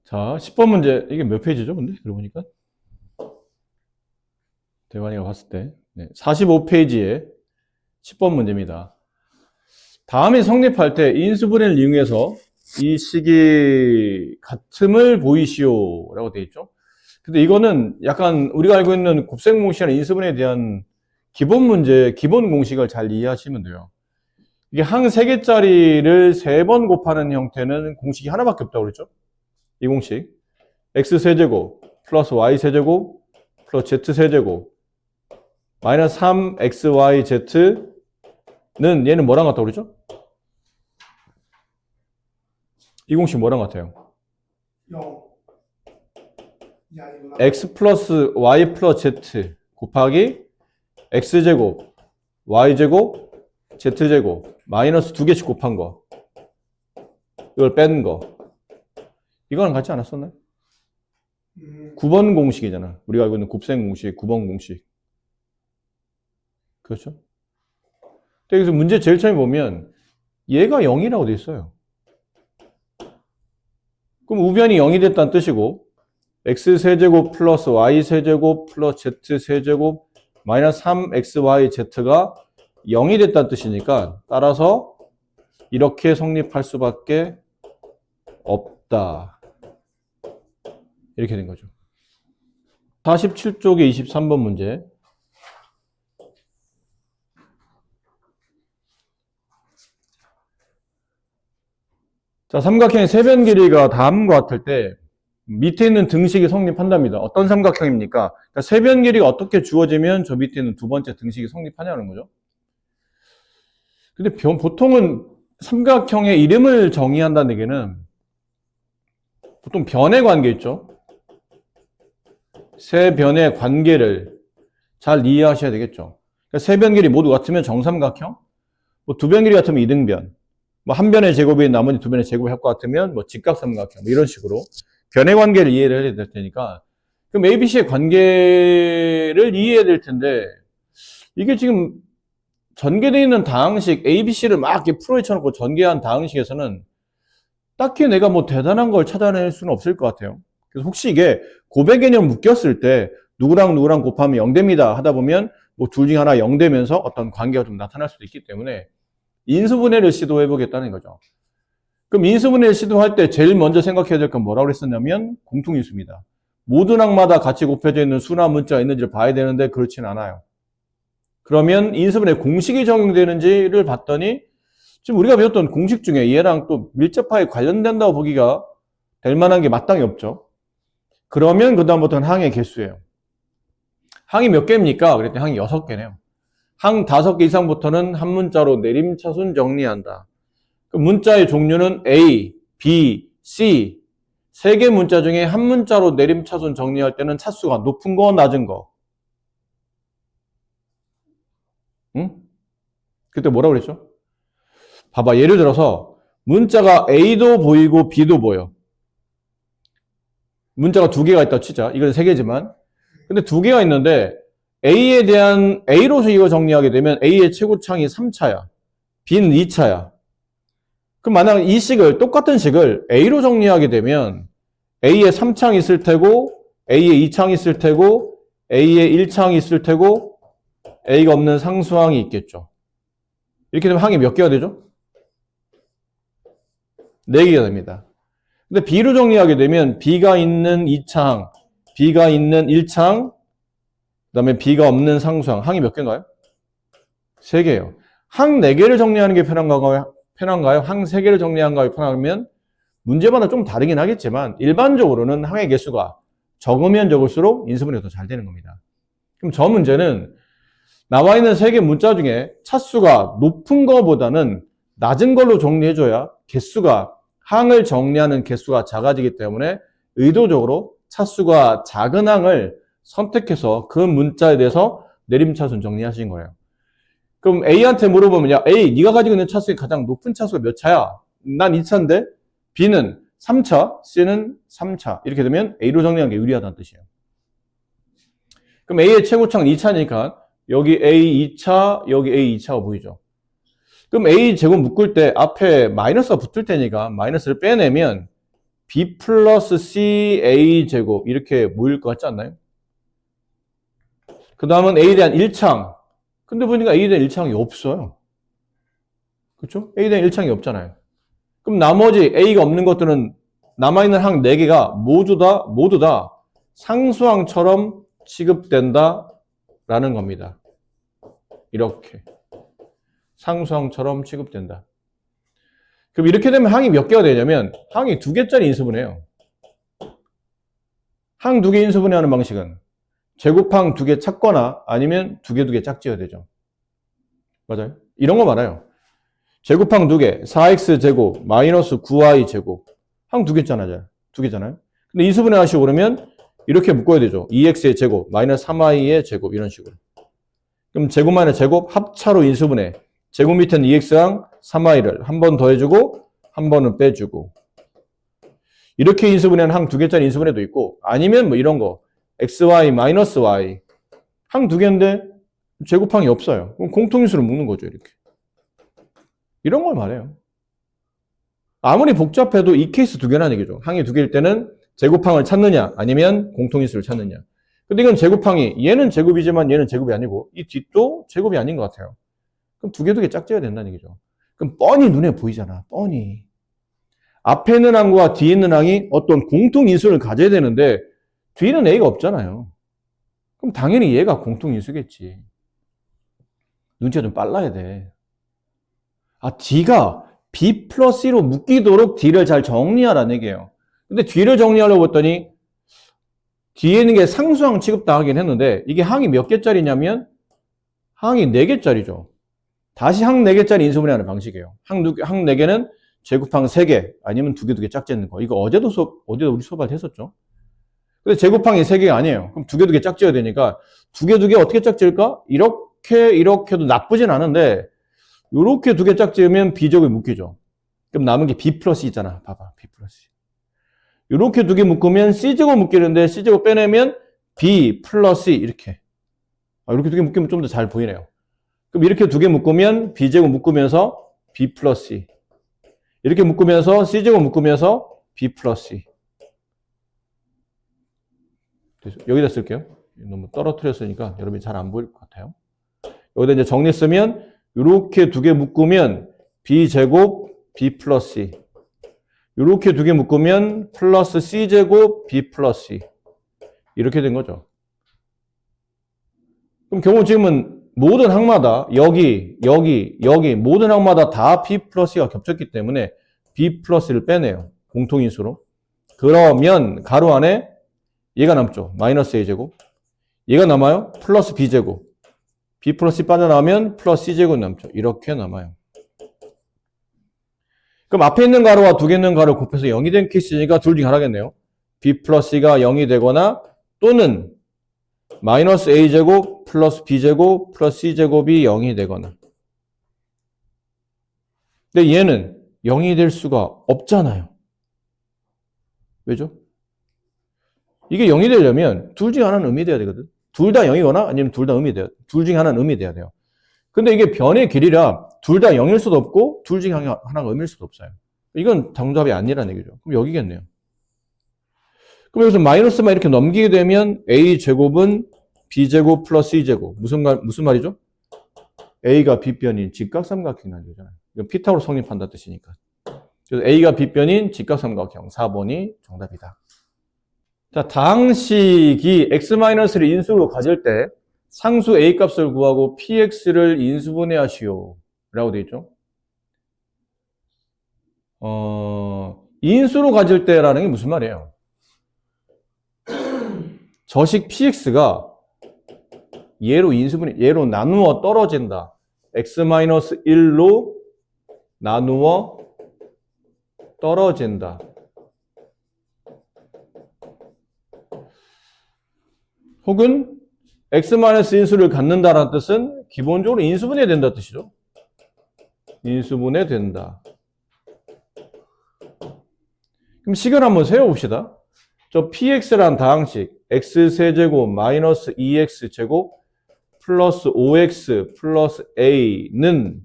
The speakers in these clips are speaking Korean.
자, 10번 문제. 이게 몇 페이지죠, 근데? 그러고 보니까. 대관이가 봤을 때. 네, 45페이지에 10번 문제입니다. 다음이 성립할 때 인수분해를 이용해서 이 식이 같음을 보이시오. 라고 되어 있죠. 근데 이거는 약간 우리가 알고 있는 곱셈공식이나 인수분해에 대한 기본 문제, 기본 공식을 잘 이해하시면 돼요. 이게 항 3개짜리를 3번 곱하는 형태는 공식이 하나밖에 없다고 그랬죠? 이 공식. x세제곱 플러스 y세제곱 플러스 z세제곱 마이너스 3xyz는 얘는 뭐랑 같다고 그러죠? 이 공식 뭐랑 같아요? 0. x 플러스 y 플러스 z 곱하기 x제곱 y제곱 z제곱 마이너스 2개씩 곱한 거 이걸 뺀 거 이거랑 같지 않았었나요? 9번 공식이잖아. 우리가 알고 있는 곱셈 공식, 9번 공식. 그렇죠? 여기서 문제 제일 처음에 보면 얘가 0이라고 돼 있어요. 그럼 우변이 0이 됐다는 뜻이고 x세제곱 플러스 y세제곱 플러스 z세제곱 마이너스 3xyz가 0이 됐다는 뜻이니까 따라서 이렇게 성립할 수밖에 없다. 이렇게 된 거죠. 47쪽의 23번 문제. 자, 삼각형의 세변 길이가 다음과 같을 때 밑에 있는 등식이 성립한답니다. 어떤 삼각형입니까? 그러니까 세변 길이가 어떻게 주어지면 저 밑에 있는 두 번째 등식이 성립하냐는 거죠. 근데 보통은 삼각형의 이름을 정의한다는 얘기는 보통 변의 관계 있죠. 세 변의 관계를 잘 이해하셔야 되겠죠. 그러니까 세 변 길이 모두 같으면 정삼각형, 뭐 두 변 길이 같으면 이등변, 뭐 한 변의 제곱이 나머지 두 변의 제곱이 합과 같으면 뭐 직각삼각형, 뭐 이런 식으로 변의 관계를 이해를 해야 될 테니까 그럼 ABC의 관계를 이해해야 될 텐데 이게 지금 전개되어 있는 다항식 ABC를 막 이렇게 풀어헤쳐놓고 전개한 다항식에서는 딱히 내가 뭐 대단한 걸 찾아낼 수는 없을 것 같아요. 그래서 혹시 이게 곱의 개념 묶였을 때 누구랑 누구랑 곱하면 0 됩니다 하다 보면 뭐 둘 중에 하나 0 되면서 어떤 관계가 좀 나타날 수도 있기 때문에 인수분해를 시도해 보겠다는 거죠. 그럼 인수분해를 시도할 때 제일 먼저 생각해야 될 건 뭐라고 그랬었냐면 공통인수입니다. 모든 항마다 같이 곱해져 있는 수나 문자가 있는지를 봐야 되는데 그렇진 않아요. 그러면 인수분해 공식이 적용되는지를 봤더니 지금 우리가 배웠던 공식 중에 얘랑 또 밀접하게 관련된다고 보기가 될 만한 게 마땅히 없죠. 그러면 그 다음부터는 항의 개수예요. 항이 몇 개입니까? 그랬더니 항이 6개네요. 항 5개 이상부터는 한 문자로 내림차순 정리한다. 그 문자의 종류는 A, B, C 3개 문자 중에 한 문자로 내림차순 정리할 때는 차수가 높은 거, 낮은 거. 응? 그때 뭐라고 그랬죠? 봐봐, 예를 들어서 문자가 A도 보이고 B도 보여. 문자가 2개가 있다고 치자. 이건 3개지만. 근데 2개가 있는데 A에 대한 A로서 이거 정리하게 되면 A의 최고창이 3차야. B는 2차야. 그럼 만약 이 식을 똑같은 식을 A로 정리하게 되면 A에 3창이 있을 테고 A에 2창이 있을 테고 A에 1창이 있을 테고 A가 없는 상수항이 있겠죠. 이렇게 되면 항이 몇 개가 되죠? 4개가 됩니다. 근데 B로 정리하게 되면 B가 있는 2창, B가 있는 1창, 그 다음에 B가 없는 상수항. 항이 몇 개인가요? 3개예요. 항 4개를 정리하는 게 편한가요? 항 3개를 정리하는 게 편하면 문제마다 좀 다르긴 하겠지만 일반적으로는 항의 개수가 적으면 적을수록 인수분해가 더 잘 되는 겁니다. 그럼 저 문제는 나와 있는 3개 문자 중에 차수가 높은 거보다는 낮은 걸로 정리해줘야 개수가 항을 정리하는 개수가 작아지기 때문에 의도적으로 차수가 작은 항을 선택해서 그 문자에 대해서 내림차순 정리하신 거예요. 그럼 A한테 물어보면 야 A 네가 가지고 있는 차수의 가장 높은 차수가 몇 차야? 난 2차인데 B는 3차, C는 3차 이렇게 되면 A로 정리하는 게 유리하다는 뜻이에요. 그럼 A의 최고차는 2차니까 여기 A 2차, 여기 A 2차가 보이죠. 그럼 A 제곱 묶을 때 앞에 마이너스가 붙을 테니까 마이너스를 빼내면 b 플러스 c a 제곱 이렇게 모일 것 같지 않나요? 그 다음은 a에 대한 1창. 근데 보니까 a에 대한 1창이 없어요. 그렇죠? a에 대한 1창이 없잖아요. 그럼 나머지 a가 없는 것들은 남아있는 항 4개가 모두 다 상수항처럼 취급된다라는 겁니다. 이렇게. 상수항처럼 취급된다. 그럼 이렇게 되면 항이 몇 개가 되냐면 항이 2개짜리 인수분해예요. 항 2개 인수분해하는 방식은 제곱항 2개 작거나 아니면 2개 짝지어야 되죠. 맞아요? 이런 거 말아요. 제곱항 2개, 4x 제곱 마이너스 9y 제곱. 항 2개잖아요. 2개잖아요. 근데 인수분해 하시고 그러면 이렇게 묶어야 되죠. 2x의 제곱 마이너스 3y의 제곱 이런 식으로. 그럼 제곱 마이너스 제곱 합차로 인수분해. 제곱 밑에는 2x랑 3y를 한 번 더해주고 한 번은 빼주고. 이렇게 인수분해는 항 2개짜리 인수분해도 있고 아니면 뭐 이런 거 xy 마이너스 y 항 2개인데 제곱항이 없어요. 그럼 공통인수로 묶는 거죠. 이렇게. 이런 걸 말해요. 아무리 복잡해도 이 케이스 2개라는 얘기죠. 항이 2개일 때는 제곱항을 찾느냐 아니면 공통인수를 찾느냐. 근데 이건 제곱항이 얘는 제곱이지만 얘는 제곱이 아니고 이 뒷도 제곱이 아닌 것 같아요. 그럼 2개 짝지어야 된다는 얘기죠. 그럼 뻔히 눈에 보이잖아. 뻔히. 앞에 있는 항과 뒤에 있는 항이 어떤 공통인수를 가져야 되는데 뒤는 a가 없잖아요. 그럼 당연히 얘가 공통인수겠지. 눈치가 좀 빨라야 돼. 아, d가 b 플러스 1로 묶이도록 d를 잘 정리하라는 얘기예요. 근데 d를 정리하려고 했더니 뒤에 있는 게 상수항 취급당하긴 했는데 이게 항이 몇 개짜리냐면 항이 4개짜리죠. 다시 항 4개짜리 인수분해하는 방식이에요. 항 4개는 제곱항 3개 아니면 2개 짝지는 거. 이거 어제도 우리 수업할 때 했었죠. 근데 제곱항이 3개가 아니에요. 그럼 2개 짝지어야 되니까 2개 어떻게 짝지을까? 이렇게도 나쁘진 않은데 이렇게 2개 짝지으면 b제곱이 묶이죠. 그럼 남은 게 b 플러스 있잖아. 봐봐. b 플러스. 이렇게 2개 묶으면 c제곱 묶이는데 c제곱 빼내면 b 플러스 이렇게. 이렇게 2개 묶으면 좀 더 잘 보이네요. 그럼 이렇게 2개 묶으면 b제곱 묶으면서 b 플러스 이렇게 묶으면서 c제곱 묶으면서 b 플러스 여기다 쓸게요. 너무 떨어뜨렸으니까 여러분이 잘 안 보일 것 같아요. 여기다 이제 정리 쓰면 이렇게 2개 묶으면 b제곱 b 플러스 이렇게 2개 묶으면 플러스 c제곱 b 플러스 이렇게 된 거죠. 그럼 경우 지금은 모든 항마다 여기 모든 항마다 다 b 플러스가 겹쳤기 때문에 b 플러스를 빼내요. 공통인수로. 그러면 가로 안에 얘가 남죠. 마이너스 a제곱. 얘가 남아요. 플러스 b제곱. b 플러스 빠져나오면 플러스 c제곱 남죠. 이렇게 남아요. 그럼 앞에 있는 가로와 2개 있는 가로 곱해서 0이 된 케이스니까 둘 중에 하나겠네요. b 플러스가 0이 되거나 또는 마이너스 a제곱 플러스 b제곱 플러스 c제곱이 0이 되거나. 근데 얘는 0이 될 수가 없잖아요. 왜죠? 이게 0이 되려면 둘 중에 하나는 음이 돼야 되거든. 둘 다 0이거나 아니면 둘 다 음이 돼요. 둘 중에 하나는 음이 돼야 돼요. 근데 이게 변의 길이라 둘 다 0일 수도 없고 둘 중에 하나가 음일 수도 없어요. 이건 정답이 아니라는 얘기죠. 그럼 여기겠네요. 그럼 여기서 마이너스만 이렇게 넘기게 되면 a제곱은 b제곱 플러스 c제곱. 무슨 말이죠? a가 빗변인 직각삼각형이라는 얘기잖아요. 이건 피타고라스 성립한다는 뜻이니까. 그래서 a가 빗변인 직각삼각형 4번이 정답이다. 자, 다항식이 x-를 인수로 가질 때 상수 a 값을 구하고 px를 인수분해하시오 라고 되어 있죠. 인수로 가질 때라는 게 무슨 말이에요? 저식 px가 얘로 나누어 떨어진다. x-1로 나누어 떨어진다. 혹은 x-인수를 갖는다라는 뜻은 기본적으로 인수분해 된다는 뜻이죠. 인수분해 된다. 그럼 식을 한번 세워봅시다. 저 px란 다항식 x세제곱 마이너스 2x제곱 플러스 5x 플러스 a는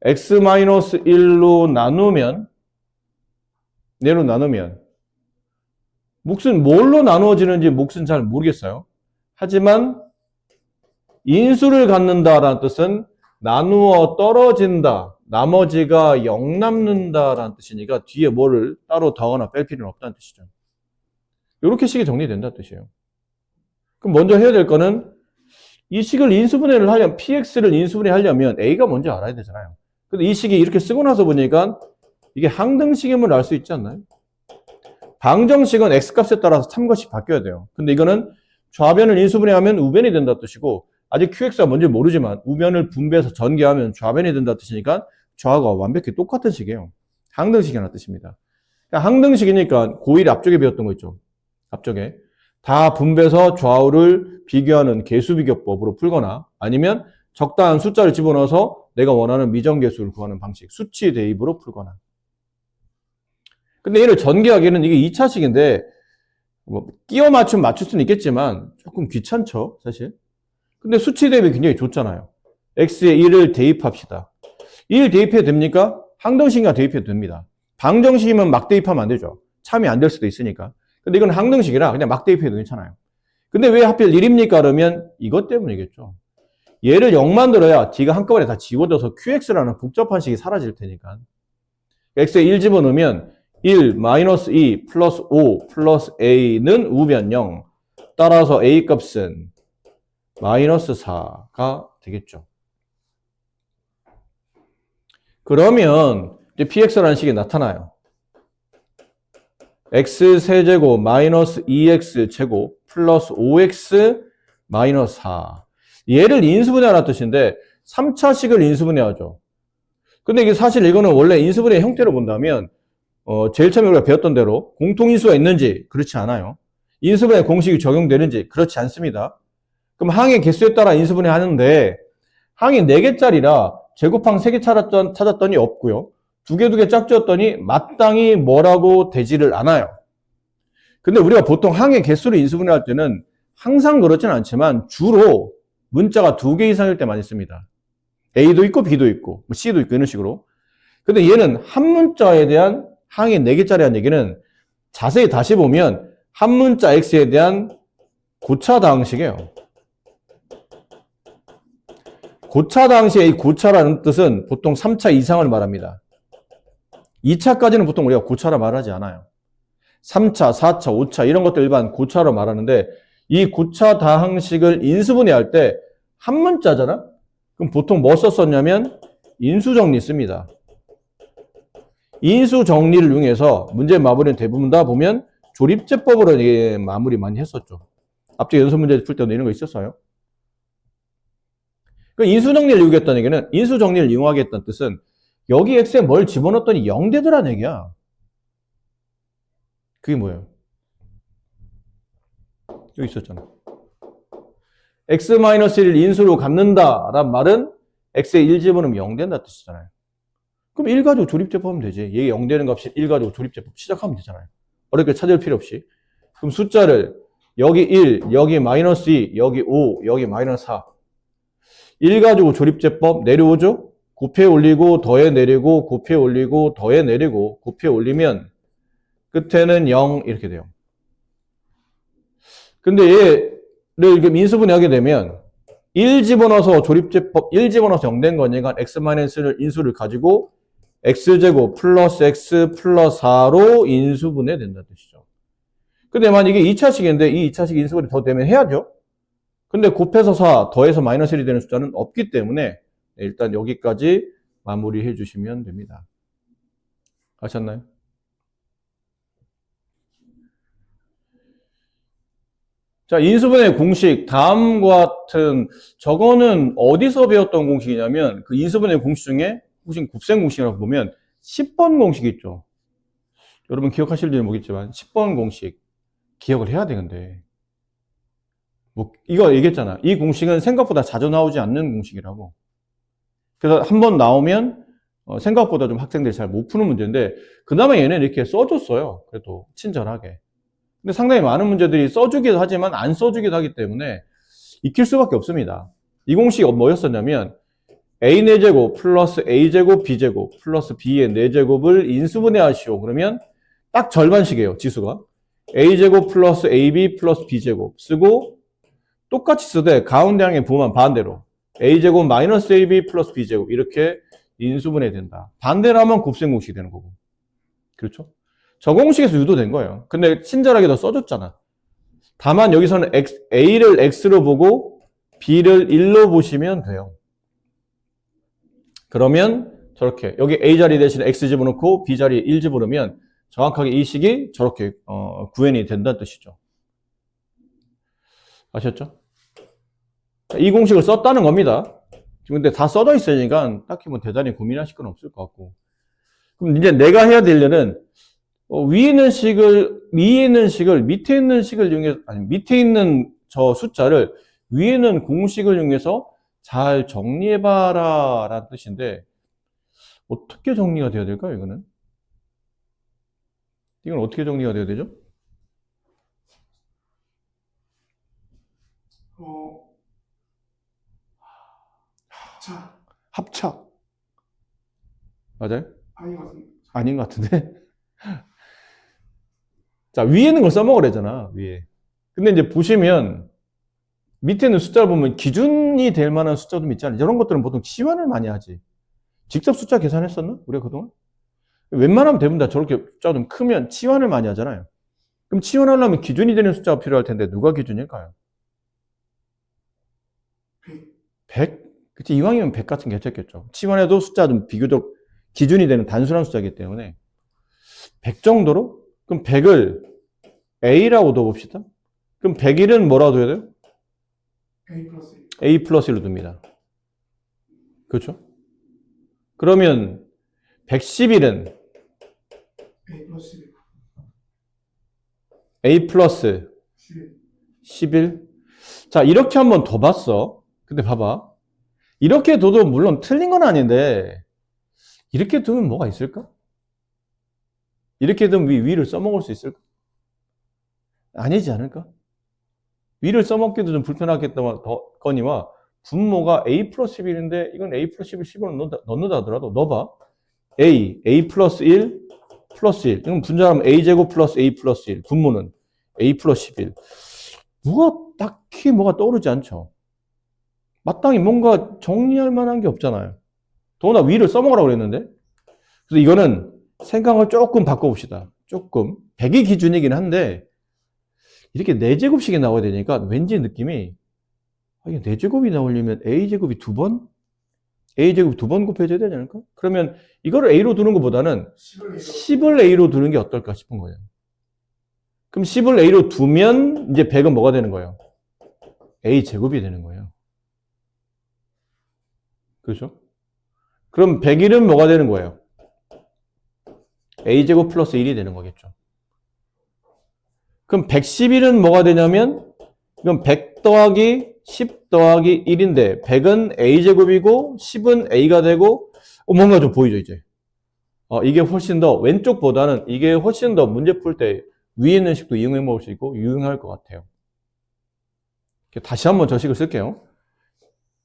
x-1로 나누면 4로 나누면 몫은 뭘로 나누어지는지 몫은 잘 모르겠어요. 하지만 인수를 갖는다라는 뜻은 나누어 떨어진다. 나머지가 0 남는다라는 뜻이니까 뒤에 뭐를 따로 더하거나 뺄 필요는 없다는 뜻이죠. 이렇게 식이 정리된다는 뜻이에요. 그럼 먼저 해야 될 거는 이 식을 인수분해를 하려면 px를 인수분해하려면 a가 뭔지 알아야 되잖아요. 근데 이 식이 이렇게 쓰고 나서 보니까 이게 항등식임을 알 수 있지 않나요? 방정식은 x값에 따라서 참것이 바뀌어야 돼요. 근데 이거는 좌변을 인수분해하면 우변이 된다는 뜻이고 아직 qx가 뭔지 모르지만 우변을 분배해서 전개하면 좌변이 된다는 뜻이니까 좌우가 완벽히 똑같은 식이에요. 항등식이라는 뜻입니다. 그러니까 항등식이니까 고1 앞쪽에 배웠던 거 있죠. 앞쪽에 다 분배해서 좌우를 비교하는 개수비교법으로 풀거나 아니면 적당한 숫자를 집어넣어서 내가 원하는 미정계수를 구하는 방식, 수치 대입으로 풀거나. 근데 얘를 전개하기에는 이게 2차식인데 뭐 끼워 맞출 수는 있겠지만 조금 귀찮죠, 사실. 근데 수치 대입이 굉장히 좋잖아요. x에 1을 대입합시다. 1 대입해도 됩니까? 항등식이나 대입해도 됩니다. 방정식이면 막 대입하면 안 되죠. 참이 안 될 수도 있으니까. 근데 이건 항등식이라 그냥 막 대입해도 괜찮아요. 근데 왜 하필 1입니까? 그러면 이것 때문이겠죠. 얘를 0 만들어야 d가 한꺼번에 다 지워져서 qx라는 복잡한 식이 사라질 테니까. x에 1 집어넣으면 1, 마이너스 2, 플러스 5, 플러스 a는 우변 0. 따라서 a 값은 마이너스 4가 되겠죠. 그러면 이제 px라는 식이 나타나요. x세제곱 마이너스 2x제곱 플러스 5x 마이너스 4. 얘를 인수분해하라는 뜻인데 3차식을 인수분해하죠. 근데 이게 사실 이거는 원래 인수분해 형태로 본다면 제일 처음에 우리가 배웠던 대로 공통인수가 있는지 그렇지 않아요. 인수분해 공식이 적용되는지 그렇지 않습니다. 그럼 항의 개수에 따라 인수분해 하는데 항이 4개짜리라 제곱항 3개 찾았더니 없고요. 2개 짝지었더니 마땅히 뭐라고 되지를 않아요. 근데 우리가 보통 항의 개수를 인수분해할 때는 항상 그렇지는 않지만 주로 문자가 2개 이상일 때 많이 씁니다. A도 있고 B도 있고 C도 있고 이런 식으로. 근데 얘는 한 문자에 대한 항이 4개짜리라는 얘기는 자세히 다시 보면 한 문자 X에 대한 고차다항식이에요. 고차다항식의 이 고차라는 뜻은 보통 3차 이상을 말합니다. 2차까지는 보통 우리가 고차라 말하지 않아요. 3차, 4차, 5차 이런 것들 일반 고차로 말하는데 이 고차다항식을 인수분해할 때 한 문자잖아? 그럼 보통 뭐 썼었냐면 인수정리 씁니다. 인수정리를 이용해서 문제 마무리는 대부분 다 보면 조립제법으로 마무리 많이 했었죠. 앞쪽 연습 문제 풀 때도 이런 거 있었어요. 그 인수정리를 이용했다는 얘기는 인수정리를 이용하겠다는 뜻은 여기 x에 뭘 집어넣었더니 0 되더라는 얘기야. 그게 뭐예요? 여기 있었잖아. x-1을 인수로 갖는다라는 말은 x에 1 집어넣으면 0 된다 뜻이잖아요. 그럼 1 가지고 조립제법 하면 되지. 얘 0 되는 값이 1 가지고 조립제법 시작하면 되잖아요. 어렵게 찾을 필요 없이. 그럼 숫자를 여기 1, 여기 마이너스 2, 여기 5, 여기 마이너스 4. 1 가지고 조립제법 내려오죠? 곱해 올리고 더해 내리고 곱해 올리고 더해 내리고 곱해 올리면 끝에는 0 이렇게 돼요. 근데 얘를 이렇게 민수분해하게 되면 1 집어넣어서 조립제법 1 집어넣어서 0 된 거니까 x-를 인수를 가지고 x제곱 플러스 x 플러스 4로 인수분해 된다는 뜻이죠. 근데 만약에 2차식인데 이 2차식 인수분해 더 되면 해야죠. 근데 곱해서 4 더해서 마이너스 1이 되는 숫자는 없기 때문에 일단 여기까지 마무리해 주시면 됩니다. 아셨나요? 자, 인수분해 공식 다음과 같은 저거는 어디서 배웠던 공식이냐면 그 인수분해 공식 중에 혹시 곱셈 공식이라고 보면 10번 공식 있죠. 여러분 기억하실지 모르겠지만 10번 공식 기억을 해야 되는데 뭐 이거 얘기했잖아. 이 공식은 생각보다 자주 나오지 않는 공식이라고. 그래서 한 번 나오면 생각보다 좀 학생들이 잘 못 푸는 문제인데 그나마 얘는 이렇게 써줬어요. 그래도 친절하게. 근데 상당히 많은 문제들이 써주기도 하지만 안 써주기도 하기 때문에 익힐 수밖에 없습니다. 이 공식이 뭐였었냐면 a 4제곱 플러스 a제곱 b제곱 플러스 b의 4제곱을 인수분해 하시오. 그러면 딱 절반씩이에요, 지수가. a제곱 플러스 ab 플러스 b제곱 쓰고 똑같이 쓰되 가운데 항의 부호만 반대로 a제곱 마이너스 ab 플러스 b제곱 이렇게 인수분해 된다. 반대로 하면 곱셈 공식이 되는 거고. 그렇죠? 저 공식에서 유도된 거예요. 근데 친절하게 더 써줬잖아. 다만 여기서는 a를 x로 보고 b를 1로 보시면 돼요. 그러면 저렇게 여기 a 자리 대신에 x 집어넣고 b 자리에 1 집어넣으면 정확하게 이 식이 저렇게 구현이 된다는 뜻이죠. 아셨죠? 이 공식을 썼다는 겁니다. 근데 다 써져 있으니까 딱히 뭐 대단히 고민하실 건 없을 것 같고. 그럼 이제 내가 해야 될 일은 위에 있는 식을 밑에 있는 식을 이용해서 아니 밑에 있는 저 숫자를 위에 있는 공식을 이용해서 잘 정리해봐라 라는 뜻인데 어떻게 정리가 되어야 될까요? 이건 어떻게 정리가 되어야 되죠? 합차. 맞아요? 아닌 것 같은데? 자, 위에 있는 걸 써먹으래잖아, 위에. 근데 이제 보시면, 밑에 있는 숫자를 보면 기준이 될 만한 숫자 좀 있잖아요. 이런 것들은 보통 치환을 많이 하지. 직접 숫자 계산했었나? 우리가 그동안? 웬만하면 대부분 다 저렇게 숫자가 좀 크면 치환을 많이 하잖아요. 그럼 치환하려면 기준이 되는 숫자가 필요할 텐데, 누가 기준일까요? 100? 그치, 이왕이면 100 같은 게 괜찮겠죠. 치환해도 숫자 좀 비교적 기준이 되는 단순한 숫자이기 때문에 100 정도로? 그럼 100을 A라고 넣어봅시다. 그럼 101은 뭐라고 둬야 돼요? A 플러스 1로 둡니다. 그렇죠? 그러면 111은 A 플러스 11. 자, 이렇게 한번 더 봤어. 근데 봐봐. 이렇게 둬도 물론 틀린 건 아닌데 이렇게 두면 뭐가 있을까? 이렇게 두면 위를 써먹을 수 있을까? 아니지 않을까? 위를 써먹기도 좀 불편하겠거니와 분모가 A 플러스 11인데 이건 A 플러스 11, 10을 넣는다 하더라도 넣어봐. A 플러스 1, 플러스 1. 이건 분자하면 A제곱 플러스 A 플러스 1. 분모는 A 플러스 11. 딱히 뭐가 떠오르지 않죠. 마땅히 뭔가 정리할 만한 게 없잖아요. 더구나 위를 써먹으라고 그랬는데. 그래서 이거는 생각을 조금 바꿔봅시다. 조금. 100이 기준이긴 한데 이렇게 4제곱씩이 나와야 되니까 왠지 느낌이 이게 4제곱이 나오려면 A제곱이 2번? A제곱 2번 곱해줘야 되지 않을까? 그러면 이거를 A로 두는 것보다는 10을 A로 두는 게 어떨까 싶은 거예요. 그럼 10을 A로 두면 이제 100은 뭐가 되는 거예요? A제곱이 되는 거예요. 그렇죠? 그럼 101은 뭐가 되는 거예요? A제곱 플러스 1이 되는 거겠죠. 그럼 111은 뭐가 되냐면 이건 100 더하기 10 더하기 1인데 100은 A제곱이고 10은 A가 되고 뭔가 좀 보이죠 이제. 이게 훨씬 더 왼쪽보다는 이게 훨씬 더 문제 풀 때 위에 있는 식도 이용해 먹을 수 있고 유용할 것 같아요. 다시 한번 저 식을 쓸게요.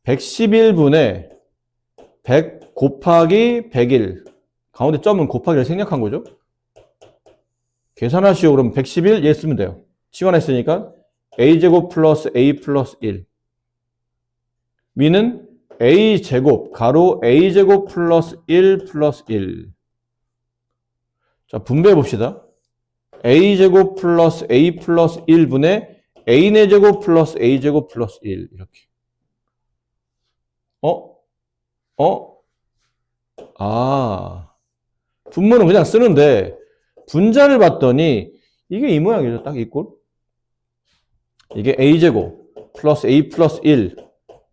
111분의 100 곱하기 101 가운데 점은 곱하기를 생략한 거죠. 계산하시오. 그럼 111 얘 쓰면 돼요. 치환했으니까 A제곱 플러스 A 플러스 1 위는 A제곱 가로 A제곱 플러스 1 플러스 1. 자, 분배해 봅시다. A제곱 플러스 A 플러스 1분의 A제곱 플러스 A제곱 플러스 1 이렇게. 분모는 그냥 쓰는데 분자를 봤더니 이게 이 모양이죠. 딱 이 꼴. 이게 A제곱 플러스 A 플러스 1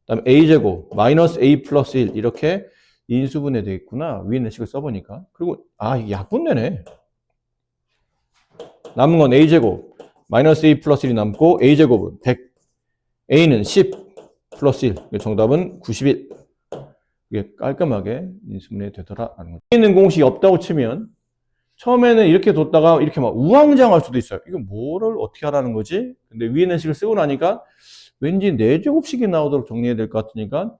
그다음에 A제곱 마이너스 A 플러스 1 이렇게 인수분해 되어 있구나. 위에 있는 식을 써보니까. 그리고 이게 약분되네. 남은 건 A제곱 마이너스 A 플러스 1이 남고 A제곱은 100 A는 10 플러스 1 정답은 91. 이게 깔끔하게 인수분해 되더라라는 거죠. 위에 있는 공식이 없다고 치면 처음에는 이렇게 뒀다가 이렇게 막 우왕좌왕할 수도 있어요. 이거 뭐를 어떻게 하라는 거지? 근데 위에 있는 식을 쓰고 나니까 왠지 4제곱씩이 나오도록 정리해야 될 것 같으니까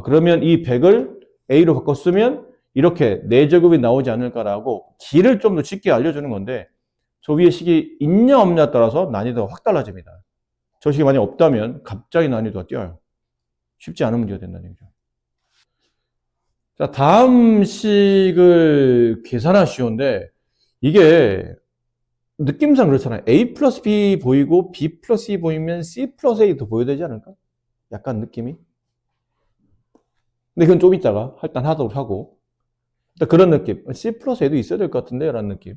그러면 이 100을 A로 바꿔 쓰면 이렇게 4제곱이 나오지 않을까라고 길을 좀 더 쉽게 알려주는 건데 저 위에 식이 있냐 없냐에 따라서 난이도가 확 달라집니다. 저 식이 만약 없다면 갑자기 난이도가 뛰어요. 쉽지 않은 문제가 된다는 얘기죠. 자, 다음 식을 계산하기 쉬운데 이게 느낌상 그렇잖아요. A 플러스 B 보이고 B 플러스 C 보이면 C 플러스 A도 보여야 되지 않을까? 약간 느낌이. 근데 그건 좀 이따가 일단 하도록 하고 그런 느낌. C 플러스 A도 있어야 될 것 같은데 라는 느낌.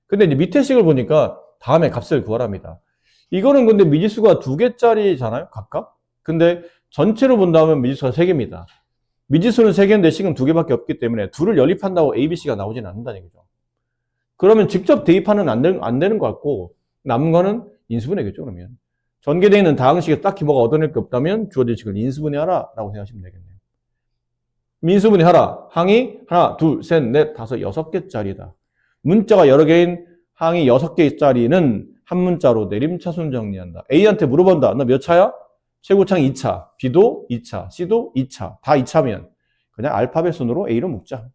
근데 이제 밑에 식을 보니까 다음에 값을 구하랍니다. 이거는 근데 미지수가 2개짜리잖아요, 각각? 근데 전체로 본다면 미지수가 3개입니다. 미지수는 3개인데 식은 2개밖에 없기 때문에 2를 연립한다고 A, B, C가 나오지는 않는다는 얘기죠. 그러면 직접 대입하는 안 되는 것 같고 남은 거는 인수분해겠죠, 그러면. 전개되어 있는 다항식에 딱히 뭐가 얻어낼 게 없다면 주어진 식을 인수분해하라 라고 생각하시면 되겠네요. 민수분해하라. 항이 하나, 둘, 셋, 넷, 다섯, 6개짜리다. 문자가 여러 개인 항이 6개짜리는 한 문자로 내림차순 정리한다. A한테 물어본다. 너 몇 차야? 최고창 2차. B도 2차. C도 2차. 다 2차면 그냥 알파벳 순으로 A로 묶자.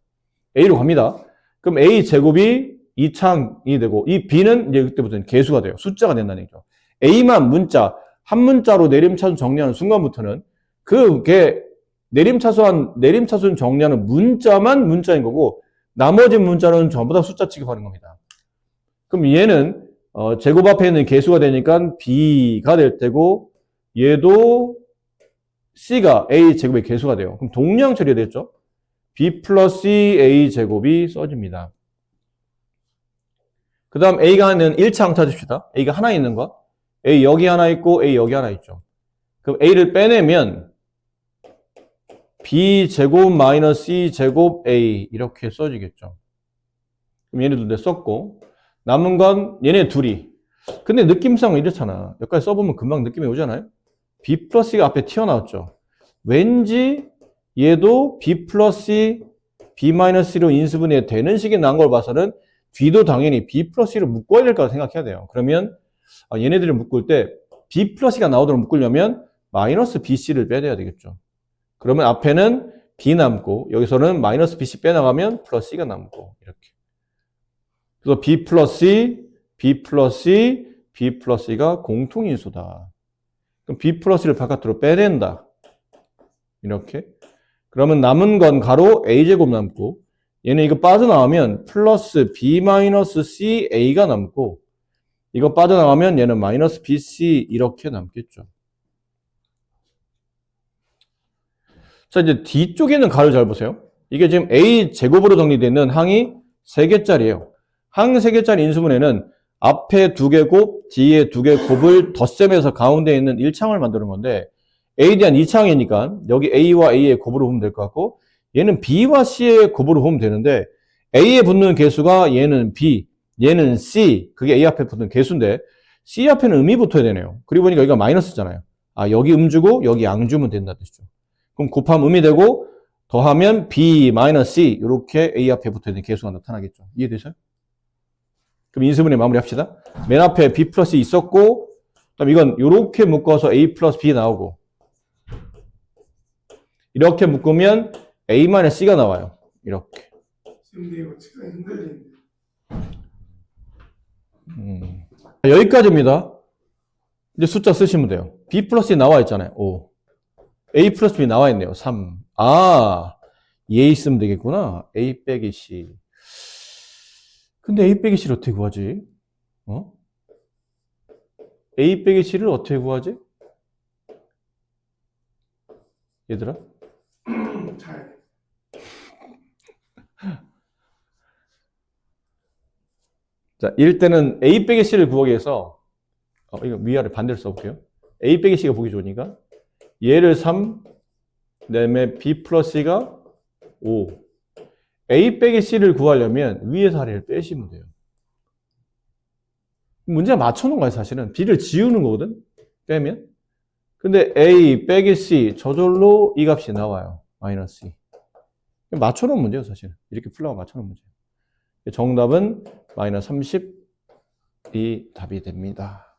A로 갑니다. 그럼 A 제곱이 2창이 되고 이 B는 이제 그때부터는 개수가 돼요. 숫자가 된다는 얘기죠. A만 문자, 한 문자로 내림차순 정리하는 순간부터는 그게 내림차순 정리하는 문자만 문자인 거고 나머지 문자는 전부 다 숫자 취급하는 겁니다. 그럼 얘는 제곱 앞에 있는 개수가 되니까 B가 될 테고 얘도 C가 A 제곱의 개수가 돼요. 그럼 동량 처리가 됐죠? B 플러스 A 제곱이 써집니다. 그 다음 A가 있는 1창 찾읍시다. A가 하나 있는 거. A 여기 하나 있고 A 여기 하나 있죠. 그럼 A를 빼내면 B 제곱 마이너스 C 제곱 A 이렇게 써지겠죠. 그럼 얘네도 내 썼고 남은 건 얘네 둘이. 근데 느낌상 이렇잖아. 여기까지 써보면 금방 느낌이 오잖아요. B 플러스가 앞에 튀어나왔죠. 왠지 얘도 B 플러스 B 마이너스 C로 인수분해 되는 식이 난 걸 봐서는 D도 당연히 B 플러스 C로 묶어야 될 거라 생각해야 돼요. 그러면 얘네들을 묶을 때 B 플러스가 나오도록 묶으려면 마이너스 BC를 빼야 되겠죠. 그러면 앞에는 B 남고 여기서는 마이너스 BC 빼나가면 플러스 C가 남고 이렇게. 그래서 B 플러스 C, B 플러스 C, B 플러스 C가 공통인수다. 그럼 B 플러스를 바깥으로 빼낸다. 이렇게. 그러면 남은 건 가로 A제곱 남고 얘는 이거 빠져나가면 플러스 B 마이너스 C A가 남고 이거 빠져나가면 얘는 마이너스 BC 이렇게 남겠죠. 자, 이제 뒤쪽에 있는 가를 잘 보세요. 이게 지금 A 제곱으로 정리되어 있는 항이 3개짜리예요. 항 3개짜리 인수분해는 앞에 2개 곱, 뒤에 2개 곱을 덧셈해서 가운데 있는 1창을 만드는 건데 A에 대한 2창이니까 여기 A와 A의 곱으로 보면 될 것 같고 얘는 B와 C의 곱으로 보면 되는데 A에 붙는 개수가 얘는 B, 얘는 C, 그게 A 앞에 붙는 개수인데 C 앞에는 음이 붙어야 되네요. 그리고 보니까 여기가 마이너스잖아요. 여기 음 주고 여기 양 주면 된다는 뜻이죠. 그럼 곱하면 음이 되고 더하면 B 마이너스 C 이렇게 A 앞에 붙어 있는 개수가 나타나겠죠. 이해되세요? 그럼 인수분해 마무리합시다. 맨 앞에 B 플러스 있었고 그다음 이건 이렇게 묶어서 A 플러스 B 나오고 이렇게 묶으면 A 마이너스 C가 나와요. 이렇게. 근데 이거 책상이 흔들리는데. 여기까지입니다. 이제 숫자 쓰시면 돼요. B 플러스 나와 있잖아요. 5. A 플러스 B 나와 있네요. 3. 얘 있으면 되겠구나. A 빼기 C. 근데 A 빼기 C를 어떻게 구하지? A 빼기 C를 어떻게 구하지? 얘들아? 잘. 자, 이럴 때는 A 빼기 C를 구하기 위해서 이거 위아래 반대로 써볼게요. A 빼기 C가 보기 좋으니까 얘를 3, 그다음에 B 플러스 C가 5. A 빼기 C를 구하려면 위에서 아래를 빼시면 돼요. 문제가 맞춰놓은 거예요, 사실은. B를 지우는 거거든? 빼면. 근데 A 빼기 C, 저절로 이 값이 나와요. 마이너스 2. 맞춰놓은 문제예요, 사실은. 이렇게 풀라고 맞춰놓은 문제예요. 정답은 마이너스 30이 답이 됩니다.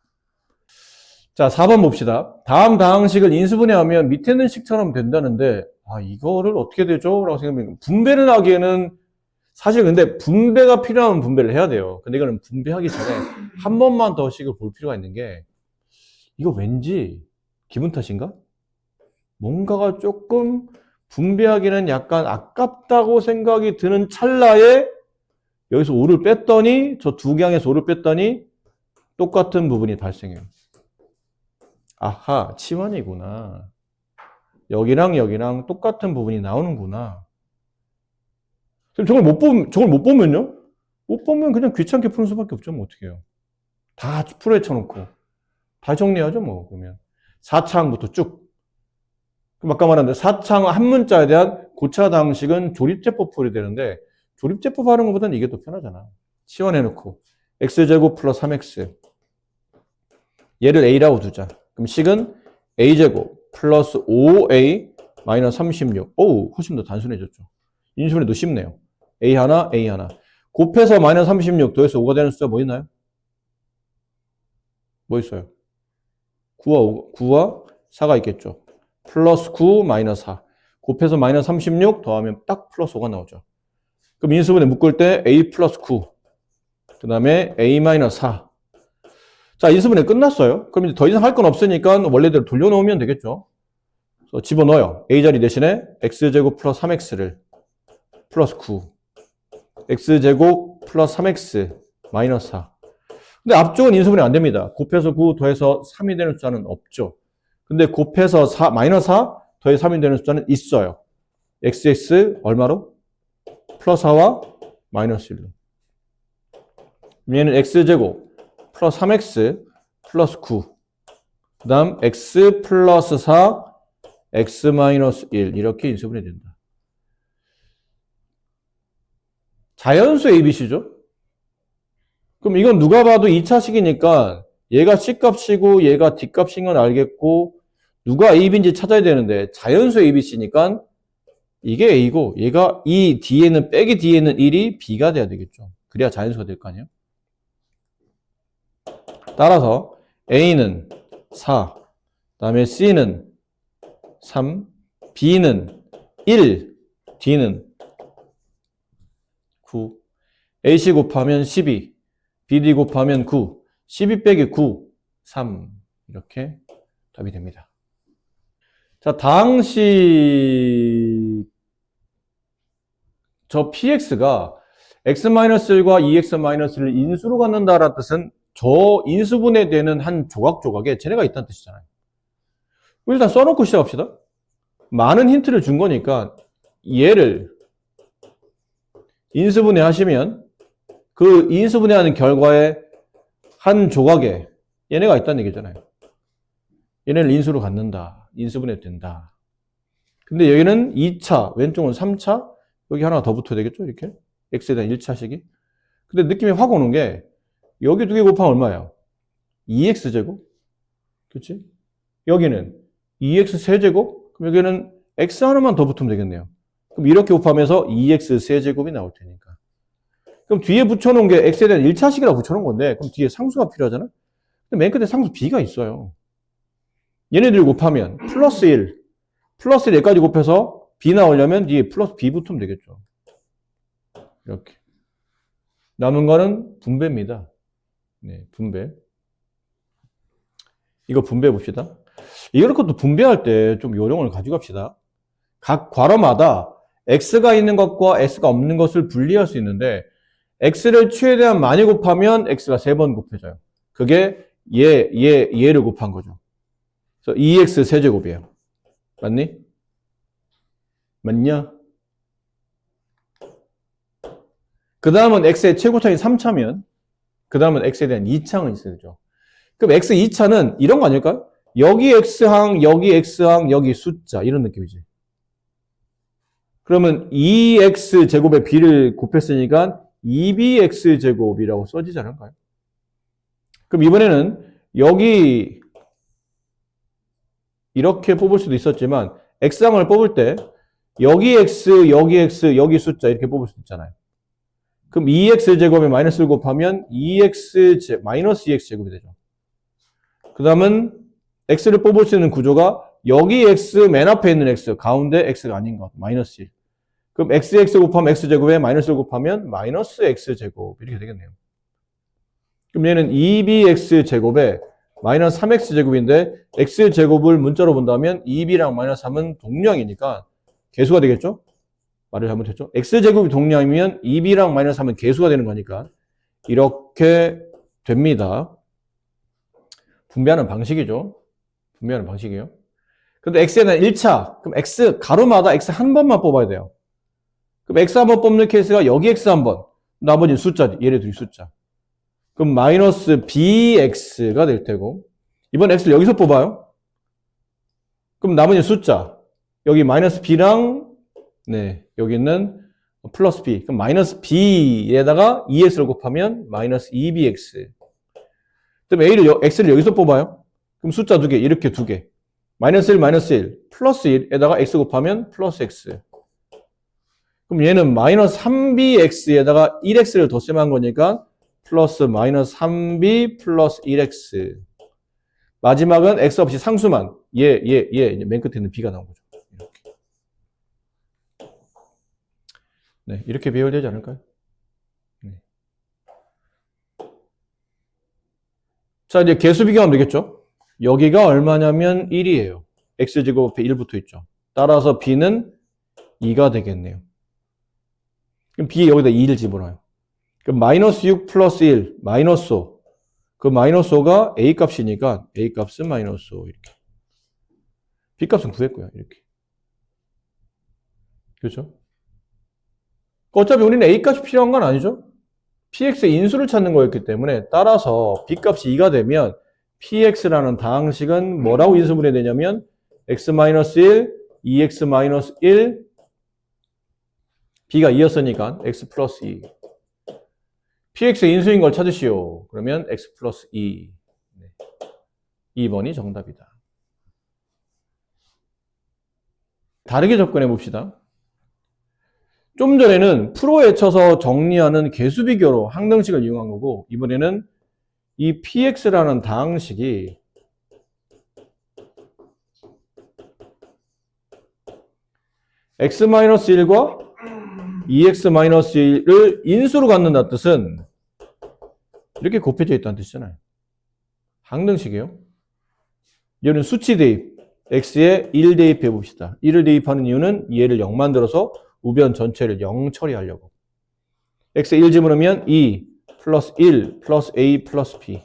자, 4번 봅시다. 다음 다항식을 인수분해하면 밑에 있는 식처럼 된다는데 아, 이거를 어떻게 되죠? 라고 생각해보면 분배를 하기에는 사실 근데 분배가 필요하면 분배를 해야 돼요. 근데 이거는 분배하기 전에 한 번만 더 식을 볼 필요가 있는 게 이거 왠지 기분 탓인가? 뭔가가 조금 분배하기는 약간 아깝다고 생각이 드는 찰나에 여기서 5를 뺐더니 저 두 개항에서 5를 뺐더니 똑같은 부분이 발생해요. 아하, 치환이구나. 여기랑 여기랑 똑같은 부분이 나오는구나. 그럼 저걸 못 보면요? 못 보면 그냥 귀찮게 푸는 수밖에 없죠. 뭐 어떻게 해요? 다 풀에 쳐놓고. 다 정리하죠, 뭐, 그러면. 4차항부터 쭉. 그럼 아까 말한 4차항 한 문자에 대한 고차 방식은 조립제법 풀이 되는데, 조립제법 하는 것보다는 이게 더 편하잖아. 치환해놓고. x제곱 플러스 3x. 얘를 a라고 두자. 그럼 식은 a제곱 플러스 5a 마이너스 36. 오우, 훨씬 더 단순해졌죠. 인수분해도 쉽네요. a 하나, a 하나. 곱해서 마이너스 36 더해서 5가 되는 숫자 뭐 있나요? 뭐 있어요? 9와 4가 있겠죠. 플러스 9 마이너스 4. 곱해서 마이너스 36 더하면 딱 플러스 5가 나오죠. 그럼 인수분해 묶을 때 a 플러스 9. 그 다음에 a 마이너스 4. 자, 인수분해 끝났어요. 그럼 이제 더 이상 할 건 없으니까 원래대로 돌려놓으면 되겠죠. 그래서 집어넣어요. a 자리 대신에 x제곱 플러스 3x를 플러스 9. x제곱 플러스 3x 마이너스 4. 근데 앞쪽은 인수분해 안 됩니다. 곱해서 9 더해서 3이 되는 숫자는 없죠. 근데 곱해서 4, 마이너스 4 더해서 3이 되는 숫자는 있어요. xx 얼마로? 플러스 4와 마이너스 1로. 얘는 x제곱 플러스 3x 플러스 9. 그 다음 x 플러스 4 x 마이너스 1 이렇게 인수분해 된다. 자연수 ABC죠? 그럼 이건 누가 봐도 2차식이니까 얘가 C값이고 얘가 D값인 건 알겠고 누가 A, B인지 찾아야 되는데 자연수 ABC니까 이게 A고 얘가 이 뒤에는 빼기 뒤에는 1이 B가 돼야 되겠죠. 그래야 자연수가 될 거 아니에요? 따라서 A는 4, 그 다음에 C는 3, B는 1, D는 9. AC 곱하면 12, BD 곱하면 9, 12 빼기 9, 3. 이렇게 답이 됩니다. 자, 다항식 저 PX가 X-1과 EX-1을 인수로 갖는다라는 뜻은 저 인수분해되는 한 조각조각에 쟤네가 있다는 뜻이잖아요. 일단 써놓고 시작합시다. 많은 힌트를 준 거니까 얘를 인수분해 하시면 그 인수분해하는 결과에 한 조각에 얘네가 있다는 얘기잖아요. 얘네를 인수로 갖는다. 인수분해 된다. 근데 여기는 2차, 왼쪽은 3차, 여기 하나 더 붙어야 되겠죠? 이렇게. x에 대한 1차식이. 근데 느낌이 확 오는 게 여기 두 개 곱하면 얼마예요? 2x제곱? 그렇지? 여기는 2x 세제곱? 그럼 여기는 x 하나만 더 붙으면 되겠네요. 그럼 이렇게 곱하면서 2x 세제곱이 나올 테니까. 그럼 뒤에 붙여놓은 게 x에 대한 1차식이라고 붙여놓은 건데 그럼 뒤에 상수가 필요하잖아? 근데 맨 끝에 상수 b가 있어요. 얘네들 곱하면 플러스 1, 플러스 1 여기까지 곱해서 b 나오려면 뒤에 플러스 b 붙으면 되겠죠. 이렇게. 남은 거는 분배입니다. 네, 분배. 이거 분배해 봅시다. 이럴 것도 분배할 때 좀 요령을 가져갑시다. 각 괄호마다 x가 있는 것과 x가 없는 것을 분리할 수 있는데 x를 최대한 많이 곱하면 x가 3번 곱해져요. 그게 얘를 곱한 거죠. 그래서 2x 세제곱이에요. 맞니? 맞냐? 그 다음은 x의 최고차이 3차면 그 다음은 x에 대한 2차항은 있어야 되죠. 그럼 x 2차는 이런 거 아닐까요? 여기 x항, 여기 x항, 여기 숫자 이런 느낌이지. 그러면 2x 제곱의 b를 곱했으니까 2bx 제곱이라고 써지지 않을까요? 그럼 이번에는 여기 이렇게 뽑을 수도 있었지만 x항을 뽑을 때 여기 x, 여기 x, 여기 숫자 이렇게 뽑을 수도 있잖아요. 그럼 2x 제곱에 마이너스를 곱하면 2x 마이너스 2x 제곱이 되죠. 그 다음은 x를 뽑을 수 있는 구조가 여기 x 맨 앞에 있는 x 가운데 x가 아닌 것 마이너스 1. 그럼 x 곱하면 x제곱에 마이너스 1 곱하면 마이너스 x제곱 이렇게 되겠네요. 그럼 얘는 2bx제곱에 마이너스 3x제곱인데 x제곱을 문자로 본다면 2b랑 마이너스 3은 동량이니까 개수가 되겠죠? 말을 잘못했죠? x제곱이 동량이면 2b랑 마이너스 3은 개수가 되는 거니까 이렇게 됩니다. 분배하는 방식이죠. 분배하는 방식이에요. 근데 x에는 1차. 그럼 x 가로마다 x 한 번만 뽑아야 돼요. 그럼 x 한 번 뽑는 케이스가 여기 x 한 번. 나머지는 숫자지. 얘네들이 숫자. 그럼 마이너스 bx가 될 테고 이번 x를 여기서 뽑아요. 그럼 나머지는 숫자. 여기 마이너스 b랑 네 여기 있는 플러스 b. 그럼 마이너스 b에다가 2x를 곱하면 마이너스 2bx. 그럼 x를 여기서 뽑아요. 그럼 숫자 두 개, 이렇게 두 개. 마이너스 1, 마이너스 1, 플러스 1에다가 x 곱하면 플러스 x. 그럼 얘는 마이너스 3bx에다가 1x를 덧셈한 거니까 플러스 마이너스 3b 플러스 1x. 마지막은 x 없이 상수만. 맨 끝에 있는 b가 나온 거죠. 이렇게. 네, 이렇게 배열되지 않을까요? 네. 자, 이제 개수 비교하면 되겠죠? 여기가 얼마냐면 1이에요. x제곱 앞에 1 붙어 있죠. 따라서 b는 2가 되겠네요. 그럼 b에 여기다 2를 집어넣어요. 그럼 마이너스 6 플러스 1, 마이너스 5. 그 마이너스 5가 a 값이니까 a 값은 마이너스 5 이렇게. b 값은 구했고요. 이렇게. 그렇죠? 어차피 우리는 a 값이 필요한 건 아니죠? px의 인수를 찾는 거였기 때문에 따라서 b 값이 2가 되면 px라는 다항식은 뭐라고 인수분해 되냐면 x-1, 2x-1, b가 2였으니까 x 플러스 2. px의 인수인 걸 찾으시오. 그러면 x 플러스 2. 2번이 정답이다. 다르게 접근해 봅시다. 좀 전에는 프로에 쳐서 정리하는 개수 비교로 항등식을 이용한 거고 이번에는 이 px라는 다항식이 x-1과 2x-1을 인수로 갖는다는 뜻은 이렇게 곱해져 있다는 뜻이잖아요. 항등식이에요. 얘는 수치 대입, x에 1 대입해 봅시다. 1을 대입하는 이유는 얘를 0 만들어서 우변 전체를 0 처리하려고. x에 1 집어넣으면 2 플러스 1 플러스 a 플러스 b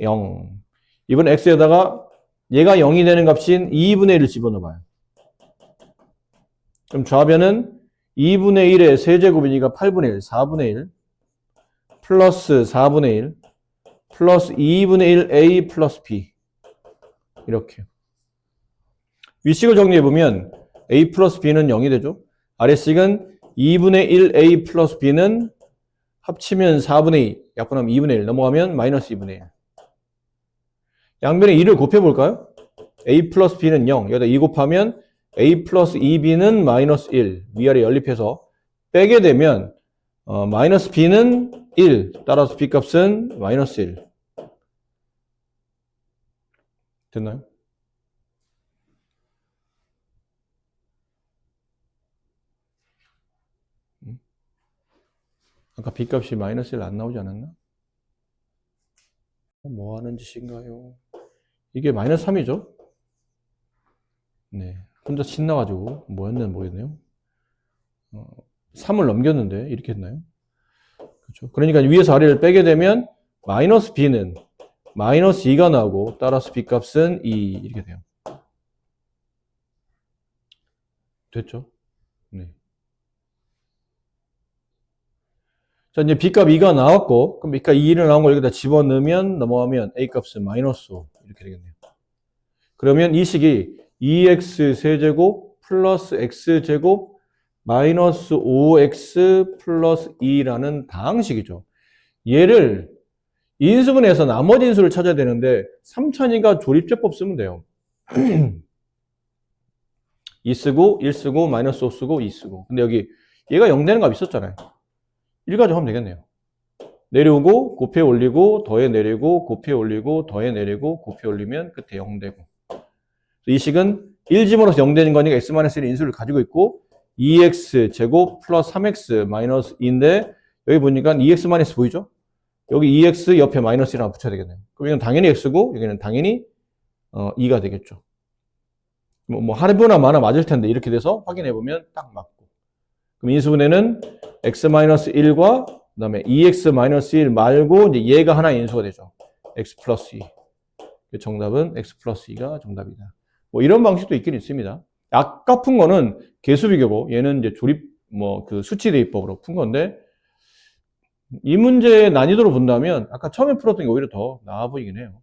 0. 이번 x에다가 얘가 0이 되는 값인 2분의 1을 집어넣어봐요. 그럼 좌변은 2분의 1의 세제곱이니까 8분의 1, 4분의 1 플러스 4분의 1 플러스 2분의 1 a 플러스 b 이렇게. 위식을 정리해보면 a 플러스 b는 0이 되죠. 아래식은 2분의 1 a 플러스 b는 합치면 4분의 2, 약분하면 2분의 1 넘어가면 마이너스 2분의 1. 양변에 2를 곱해볼까요? a 플러스 b는 0, 여기다 2 곱하면 a 플러스 2b는 마이너스 1, 위아래 연립해서 빼게 되면 마이너스 b는 1, 따라서 b 값은 마이너스 1. 됐나요? 아까 b 값이 마이너스 1 안 나오지 않았나? 뭐 하는 짓인가요? 이게 마이너스 3이죠? 네. 혼자 신나가지고 뭐였네요? 3을 넘겼는데 이렇게 했나요? 그렇죠? 그러니까 위에서 아래를 빼게 되면 마이너스 b는 마이너스 2가 나오고 따라서 b 값은 2 이렇게 돼요. 됐죠? 네. 자, 이제 b 값 2가 나왔고 그럼 b 값 2를 나온 걸 여기다 집어넣으면 넘어가면 a 값은 마이너스 5 이렇게 되겠네요. 그러면 이 식이 2x 세제곱 플러스 x제곱 마이너스 5x 플러스 2라는 다항식이죠. 얘를 인수분해해서 나머지 인수를 찾아야 되는데 3차니까 조립제법 쓰면 돼요. 2 쓰고 1 쓰고 마이너스 5 쓰고 2 쓰고. 근데 여기 얘가 0 되는 값 있었잖아요. 1 가지고 하면 되겠네요. 내려오고 곱해 올리고 더해 내리고 곱해 올리고 더해 내리고 곱해 올리면 끝에 0 되고. 이 식은 1집어넣어서 0 되는 거니까 x-1의 인수를 가지고 있고 2x 제곱 플러스 3x 마이너스 2인데 여기 보니까 2x 마이너스 보이죠? 여기 2x 옆에 마이너스 1 하나 붙여야 되겠네요. 그럼 이건 당연히 x고 여기는 당연히 2가 되겠죠. 뭐 하나 많아 맞을 텐데 이렇게 돼서 확인해 보면 딱 맞고. 그럼 인수분해는 x-1과 그다음에 2x-1 말고 이제 얘가 하나 인수가 되죠. x 플러스 2. 정답은 x 플러스 2가 정답이다. 뭐 이런 방식도 있긴 있습니다. 아까 푼 거는 개수 비교고 얘는 이제 조립 그 수치 대입법으로 푼 건데 이 문제의 난이도로 본다면 아까 처음에 풀었던 게 오히려 더 나아 보이긴 해요.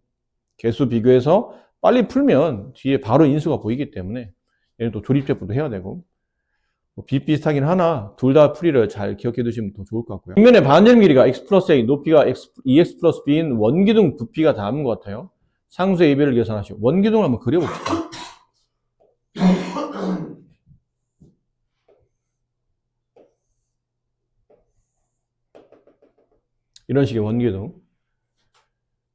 개수 비교해서 빨리 풀면 뒤에 바로 인수가 보이기 때문에 얘는 또 조립제법도 해야 되고 비슷하긴 하나 둘 다 풀이를 잘 기억해 두시면 더 좋을 것 같고요. 뒷면의 반절 길이가 x 플러스 a, 높이가 2x 플러스 b인 원기둥 부피가 다음인 것 같아요. 상수의 AB를 계산하시고 원기둥을 한번 그려봅시다. 이런 식의 원기둥.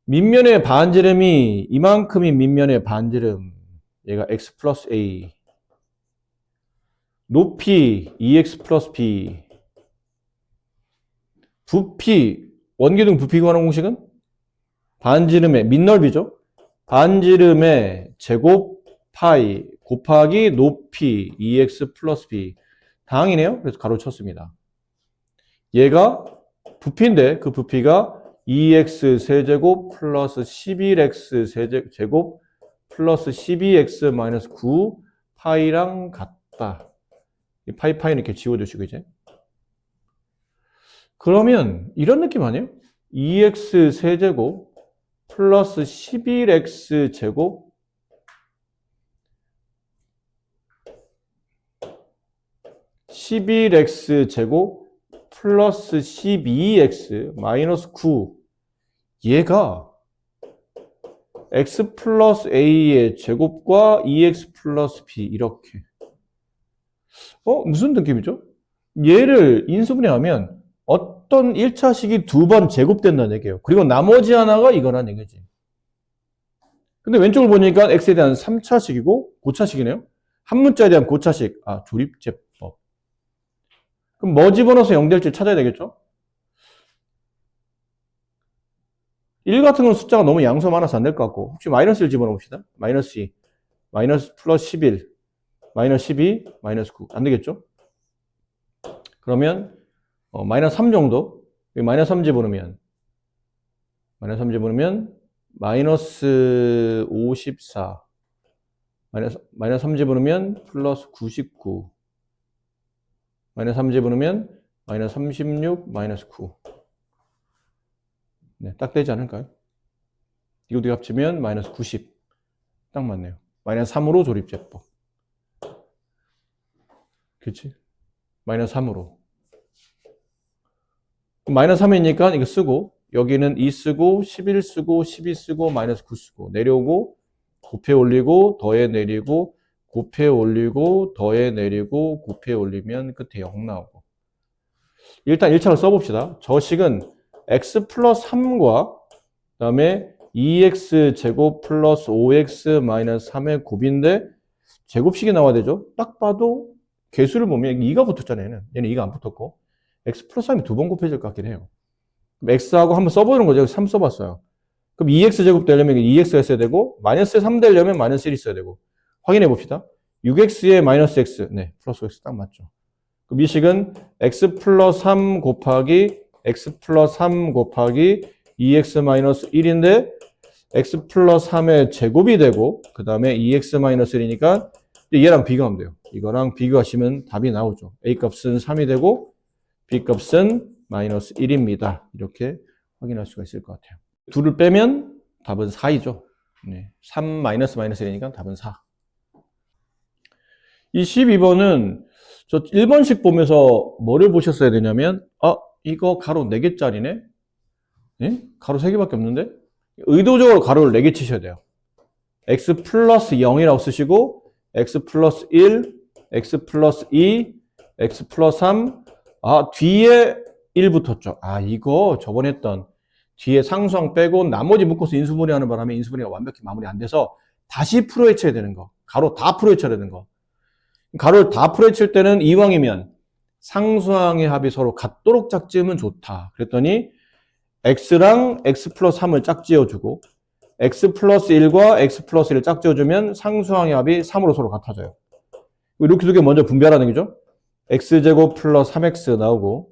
밑면의 반지름이 이만큼인 밑면의 반지름 얘가 x 플러스 a, 높이 2x 플러스 b, 부피, 원기둥 부피 구하는 공식은 반지름의 밑넓이죠. 반지름의 제곱 파이 곱하기 높이 2x 플러스 b 다항이네요. 그래서 가로 쳤습니다. 얘가 부피인데 그 부피가 2x 세제곱 플러스 11x 제곱 플러스 12x 마이너스 9 파이랑 같다. 이 파이는 이렇게 지워주시고 이제 그러면 이런 느낌 아니에요? 2x 세제곱 플러스 11x 제곱 플러스 12x 마이너스 9 얘가 x 플러스 a의 제곱과 2x 플러스 b 이렇게 무슨 느낌이죠? 얘를 인수분해하면 어떤 1차식이 두 번 제곱된다는 얘기예요. 그리고 나머지 하나가 이거란 얘기지. 근데 왼쪽을 보니까 x에 대한 3차식이고 고차식이네요. 한 문자에 대한 고차식. 조립제법. 그럼 뭐 집어넣어서 0 될지 찾아야 되겠죠? 1 같은 건 숫자가 너무 양수 많아서 안 될 것 같고 혹시 마이너스 1 집어넣어 봅시다. 마이너스 2, 마이너스 플러스 11, 마이너스 12, 마이너스 9. 안 되겠죠? 그러면 마이너스 3 정도. 마이너스 3 집어넣으면 마이너스 54. 마이너스 3 집어넣으면 플러스 99. 마이너스 3 집어넣으면 마이너스 36, 마이너스 9. 네, 딱 되지 않을까요? 이것도 합치면 마이너스 90. 딱 맞네요. 마이너스 3으로 조립제법. 그치? 마이너스 3으로. 마이너스 3이니까 이거 쓰고, 여기는 2 쓰고, 11 쓰고, 12 쓰고, 마이너스 9 쓰고, 내려오고, 곱해 올리고, 더해 내리고, 곱해 올리고, 더해 내리고, 곱해 올리면 끝에 0 나오고. 일단 1차를 써봅시다. 저 식은 x 플러스 3과 그 다음에 2x 제곱 플러스 5x 마이너스 3의 곱인데 제곱식이 나와야 되죠. 딱 봐도 개수를 보면 2가 붙었잖아요. 얘는 2가 안 붙었고 x 플러스 3이 두 번 곱해질 것 같긴 해요. 그럼 x하고 한번 써보는 거죠. 3 써봤어요. 그럼 2x 제곱 되려면 2x가 있어야 되고 마이너스 3 되려면 마이너스 1이 있어야 되고 확인해 봅시다. 6x에 마이너스 x 네 플러스 x 딱 맞죠. 그럼 이 식은 x 플러스 3 곱하기 x 플러스 3 곱하기 2x 마이너스 1인데 x 플러스 3의 제곱이 되고 그 다음에 2x 마이너스 1이니까 얘랑 비교하면 돼요. 이거랑 비교하시면 답이 나오죠. a 값은 3이 되고 b 값은 마이너스 1입니다. 이렇게 확인할 수가 있을 것 같아요. 2를 빼면 답은 4이죠. 네. 3 마이너스 1이니까 답은 4. 이 12번은 저 1번식 보면서 뭐를 보셨어야 되냐면 이거 가로 4개짜리네? 네? 가로 3개밖에 없는데? 의도적으로 가로를 4개 치셔야 돼요. x 플러스 0이라고 쓰시고 x 플러스 1, x 플러스 2, x 플러스 3 뒤에 1 붙었죠. 이거 저번에 했던 뒤에 상수항 빼고 나머지 묶어서 인수분해하는 바람에 인수분해가 완벽히 마무리 안 돼서 다시 풀어헤쳐야 되는 거. 가로 다 풀어헤쳐야 되는 거. 가로를 다 풀어헤칠 때는 이왕이면 상수항의 합이 서로 같도록 짝지으면 좋다. 그랬더니 x랑 x 플러스 3을 짝지어주고 x 플러스 1과 x 플러스 1을 짝지어주면 상수항의 합이 3으로 서로 같아져요. 이렇게 두 개 먼저 분배하라는 얘기죠. x제곱 플러스 3x 나오고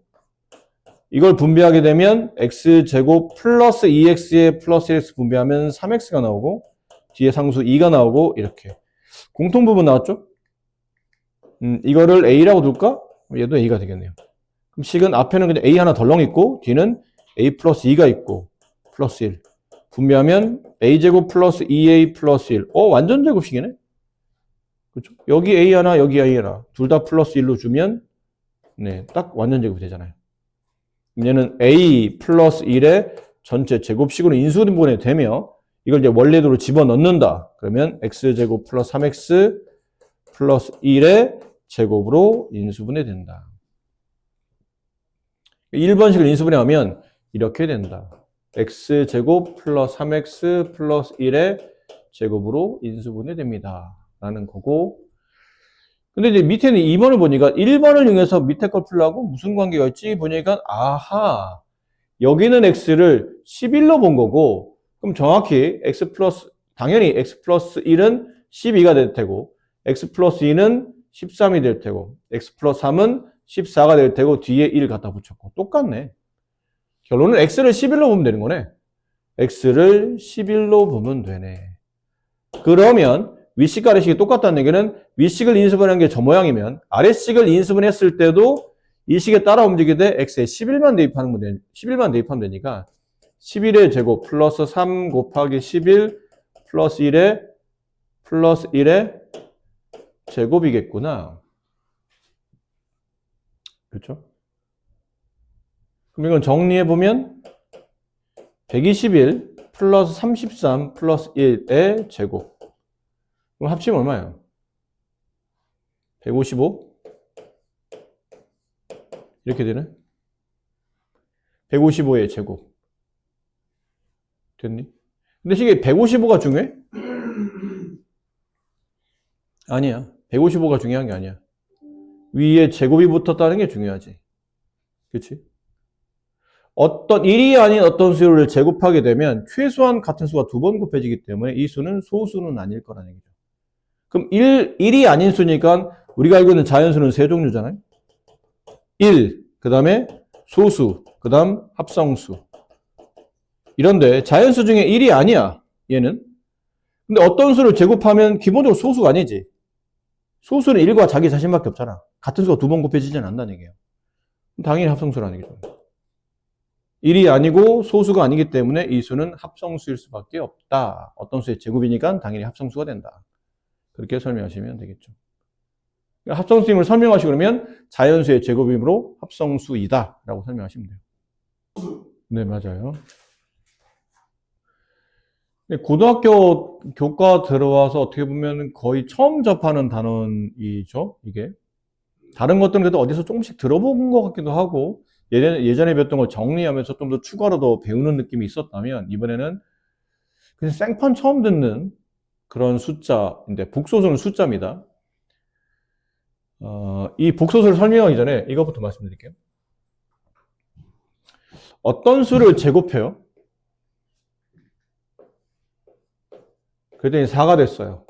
이걸 분배하게 되면 x제곱 플러스 2x에 플러스 1x 분배하면 3x가 나오고 뒤에 상수 2가 나오고 이렇게 공통부분 나왔죠? 이거를 a라고 둘까? 얘도 a가 되겠네요. 그럼 식은 앞에는 그냥 a 하나 덜렁 있고 뒤는 a 플러스 2가 있고 플러스 1 분배하면 a제곱 플러스 2a 플러스 1 완전 제곱식이네? 그렇죠? 여기 a 하나 여기 a 하나 둘 다 플러스 1로 주면 네, 딱 완전 제곱이 되잖아요. 얘는 a 플러스 1의 전체 제곱식으로 인수분해 되며 이걸 이제 원래대로 집어넣는다. 그러면 x제곱 플러스 3x 플러스 1의 제곱으로 인수분해 된다. 1번식을 인수분해하면 이렇게 된다. x제곱 플러스 3x 플러스 1의 제곱으로 인수분해 됩니다. 라는 거고 근데 이제 밑에는 2번을 보니까 1번을 이용해서 밑에 걸 풀려고 무슨 관계가 있지? 보니까 아하 여기는 x를 11로 본 거고 그럼 정확히 당연히 x 플러스 1은 12가 될 테고 x 플러스 2는 13이 될 테고 x 플러스 3은 14가 될 테고 뒤에 1 갖다 붙였고 똑같네. 결론은 x를 11로 보면 되는 거네. x를 11로 보면 되네. 그러면 윗식 아래식이 똑같다는 얘기는 윗식을 인수분해한 게 저 모양이면 아래식을 인수분했을 때도 이 식에 따라 움직이되 x에 11만 대입하면 되니까 11의 제곱 플러스 3 곱하기 11 플러스 1의 제곱이겠구나. 그렇죠? 그럼 이건 정리해보면 121 플러스 33 플러스 1의 제곱. 그럼 합치면 얼마예요? 155? 이렇게 되네? 155의 제곱. 됐니? 근데 이게 155가 중요해? 아니야. 155가 중요한 게 아니야. 위에 제곱이 붙었다는 게 중요하지. 그치? 어떤 1이 아닌 어떤 수를 제곱하게 되면 최소한 같은 수가 2번 곱해지기 때문에 이 수는 소수는 아닐 거라는 얘기죠. 그럼 1이 아닌 수니까 우리가 알고 있는 자연수는 세 종류잖아요. 1, 그 다음에 소수, 그 다음 합성수. 이런데 자연수 중에 1이 아니야, 얘는. 근데 어떤 수를 제곱하면 기본적으로 소수가 아니지. 소수는 1과 자기 자신밖에 없잖아. 같은 수가 2번 곱해지진 않는다는 얘기예요. 당연히 합성수라는 얘기죠. 1이 아니고 소수가 아니기 때문에 이 수는 합성수일 수밖에 없다. 어떤 수의 제곱이니까 당연히 합성수가 된다. 그렇게 설명하시면 되겠죠. 그러니까 합성수임을 설명하시고 그러면 자연수의 제곱이므로 합성수이다 라고 설명하시면 돼요. 네, 맞아요. 고등학교 교과 들어와서 어떻게 보면 거의 처음 접하는 단원이죠, 이게. 다른 것들은 그래도 어디서 조금씩 들어본 것 같기도 하고, 예전에 배웠던 걸 정리하면서 좀 더 추가로 더 배우는 느낌이 있었다면, 이번에는 그냥 생판 처음 듣는 그런 숫자인데, 복소수는 숫자입니다. 이 복소수를 설명하기 전에 이것부터 말씀드릴게요. 어떤 수를 제곱해요? 그랬더니 4가 됐어요.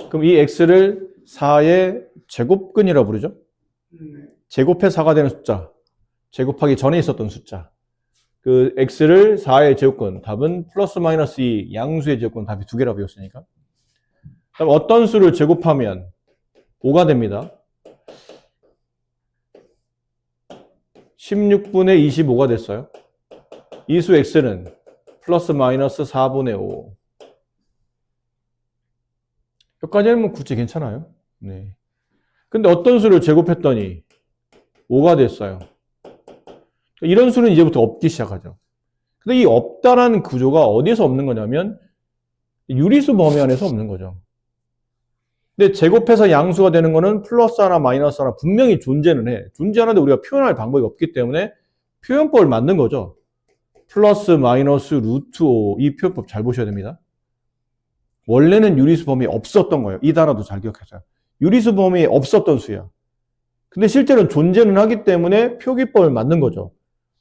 그럼 이 x를 4의 제곱근이라고 부르죠? 제곱해 4가 되는 숫자. 제곱하기 전에 있었던 숫자. 그 x를 4의 제곱근. 답은 플러스 마이너스 2 양수의 제곱근. 답이 두 개라고 배웠으니까. 그럼 어떤 수를 제곱하면 5가 됩니다. 16분의 25가 됐어요. 이 수 x는 플러스 마이너스 4분의 5. 여기까지는 뭐 굳이 괜찮아요. 네. 근데 어떤 수를 제곱했더니 5가 됐어요. 이런 수는 이제부터 없기 시작하죠. 근데 이 없다라는 구조가 어디서 없는 거냐면 유리수 범위 안에서 없는 거죠. 근데 제곱해서 양수가 되는 거는 플러스 하나 마이너스 하나 분명히 존재는 해. 존재하는데 우리가 표현할 방법이 없기 때문에 표현법을 만든 거죠. 플러스 마이너스 루트 5 이 표현법 잘 보셔야 됩니다. 원래는 유리수 범위 없었던 거예요. 이 단어도 잘 기억하세요. 유리수 범위 없었던 수야. 근데 실제로는 존재는 하기 때문에 표기법을 만든 거죠.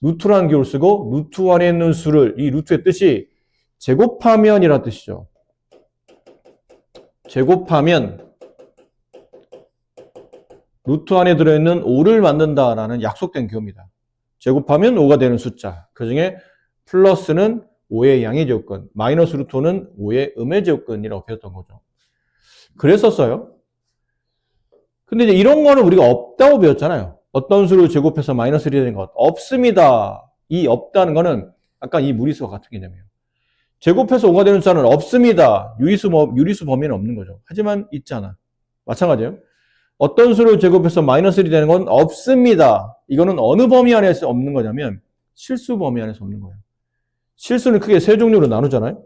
루트라는 기호를 쓰고 루트 안에 있는 수를, 이 루트의 뜻이 제곱하면이라는 뜻이죠. 제곱하면 루트 안에 들어있는 5를 만든다라는 약속된 기호입니다. 제곱하면 5가 되는 숫자. 그 중에 플러스는 5의 양의 제곱근, 마이너스 루트 5는 5의 음의 제곱근이라고 배웠던 거죠. 그랬었어요. 근데 이제 이런 거는 우리가 없다고 배웠잖아요. 어떤 수를 제곱해서 마이너스 1이 되는 것 없습니다. 이 없다는 거는 아까 이 무리수와 같은 개념이에요. 제곱해서 5가 되는 숫자는 없습니다. 유리수 범위는 없는 거죠. 하지만 있잖아. 마찬가지예요. 어떤 수를 제곱해서 마이너스 1이 되는 건 없습니다. 이거는 어느 범위 안에서 없는 거냐면 실수 범위 안에서 없는 거예요. 실수는 크게 세 종류로 나누잖아요.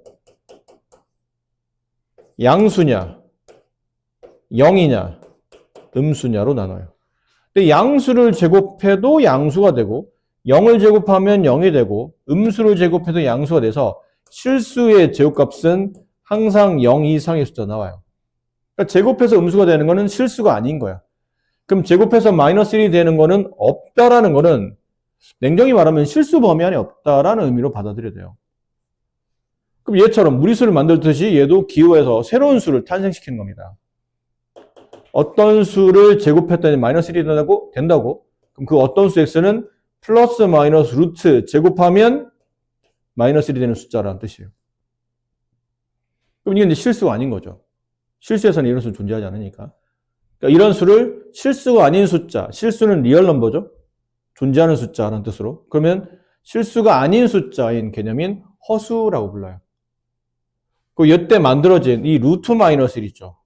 양수냐, 0이냐, 음수냐로 나눠요. 근데 양수를 제곱해도 양수가 되고 0을 제곱하면 0이 되고 음수를 제곱해도 양수가 돼서 실수의 제곱값은 항상 0 이상의 숫자 나와요. 그러니까 제곱해서 음수가 되는 거는 실수가 아닌 거야. 그럼 제곱해서 마이너스 1이 되는 거는 없다라는 거는 냉정히 말하면 실수 범위 안에 없다라는 의미로 받아들여야 돼요. 그럼 얘처럼 무리수를 만들듯이 얘도 기호에서 새로운 수를 탄생시키는 겁니다. 어떤 수를 제곱했더니 마이너스 1이 된다고? 그럼 그 어떤 수 x는 플러스 마이너스 루트 제곱하면 마이너스 1이 되는 숫자라는 뜻이에요. 그럼 이게 이제 실수가 아닌 거죠. 실수에서는 이런 수는 존재하지 않으니까. 그러니까 이런 수를 실수가 아닌 숫자, 실수는 리얼 넘버죠. 존재하는 숫자라는 뜻으로. 그러면 실수가 아닌 숫자인 개념인 허수라고 불러요. 그 이때 만들어진 이 루트 마이너스 1 있죠.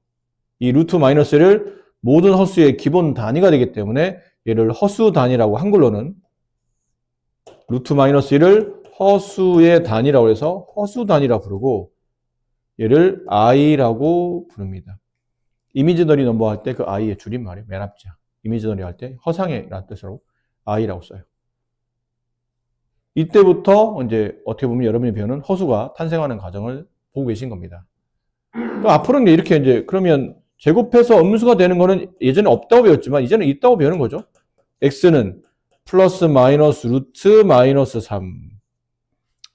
이 루트 마이너스 1을 모든 허수의 기본 단위가 되기 때문에 얘를 허수 단위라고 한글로는 루트 마이너스 1을 허수의 단위라고 해서 허수 단위라고 부르고 얘를 i라고 부릅니다. 이미지너리 넘버 할 때 그 i의 줄임말이에요. 맨 앞자. 이미지너리 할 때 허상의라는 뜻으로 i라고 써요. 이때부터 이제 어떻게 보면 여러분이 배우는 허수가 탄생하는 과정을 보고 계신 겁니다. 앞으로는 이렇게 이제 그러면 제곱해서 음수가 되는 거는 예전에 없다고 배웠지만 이제는 있다고 배우는 거죠. x는 플러스 마이너스 루트 마이너스 3.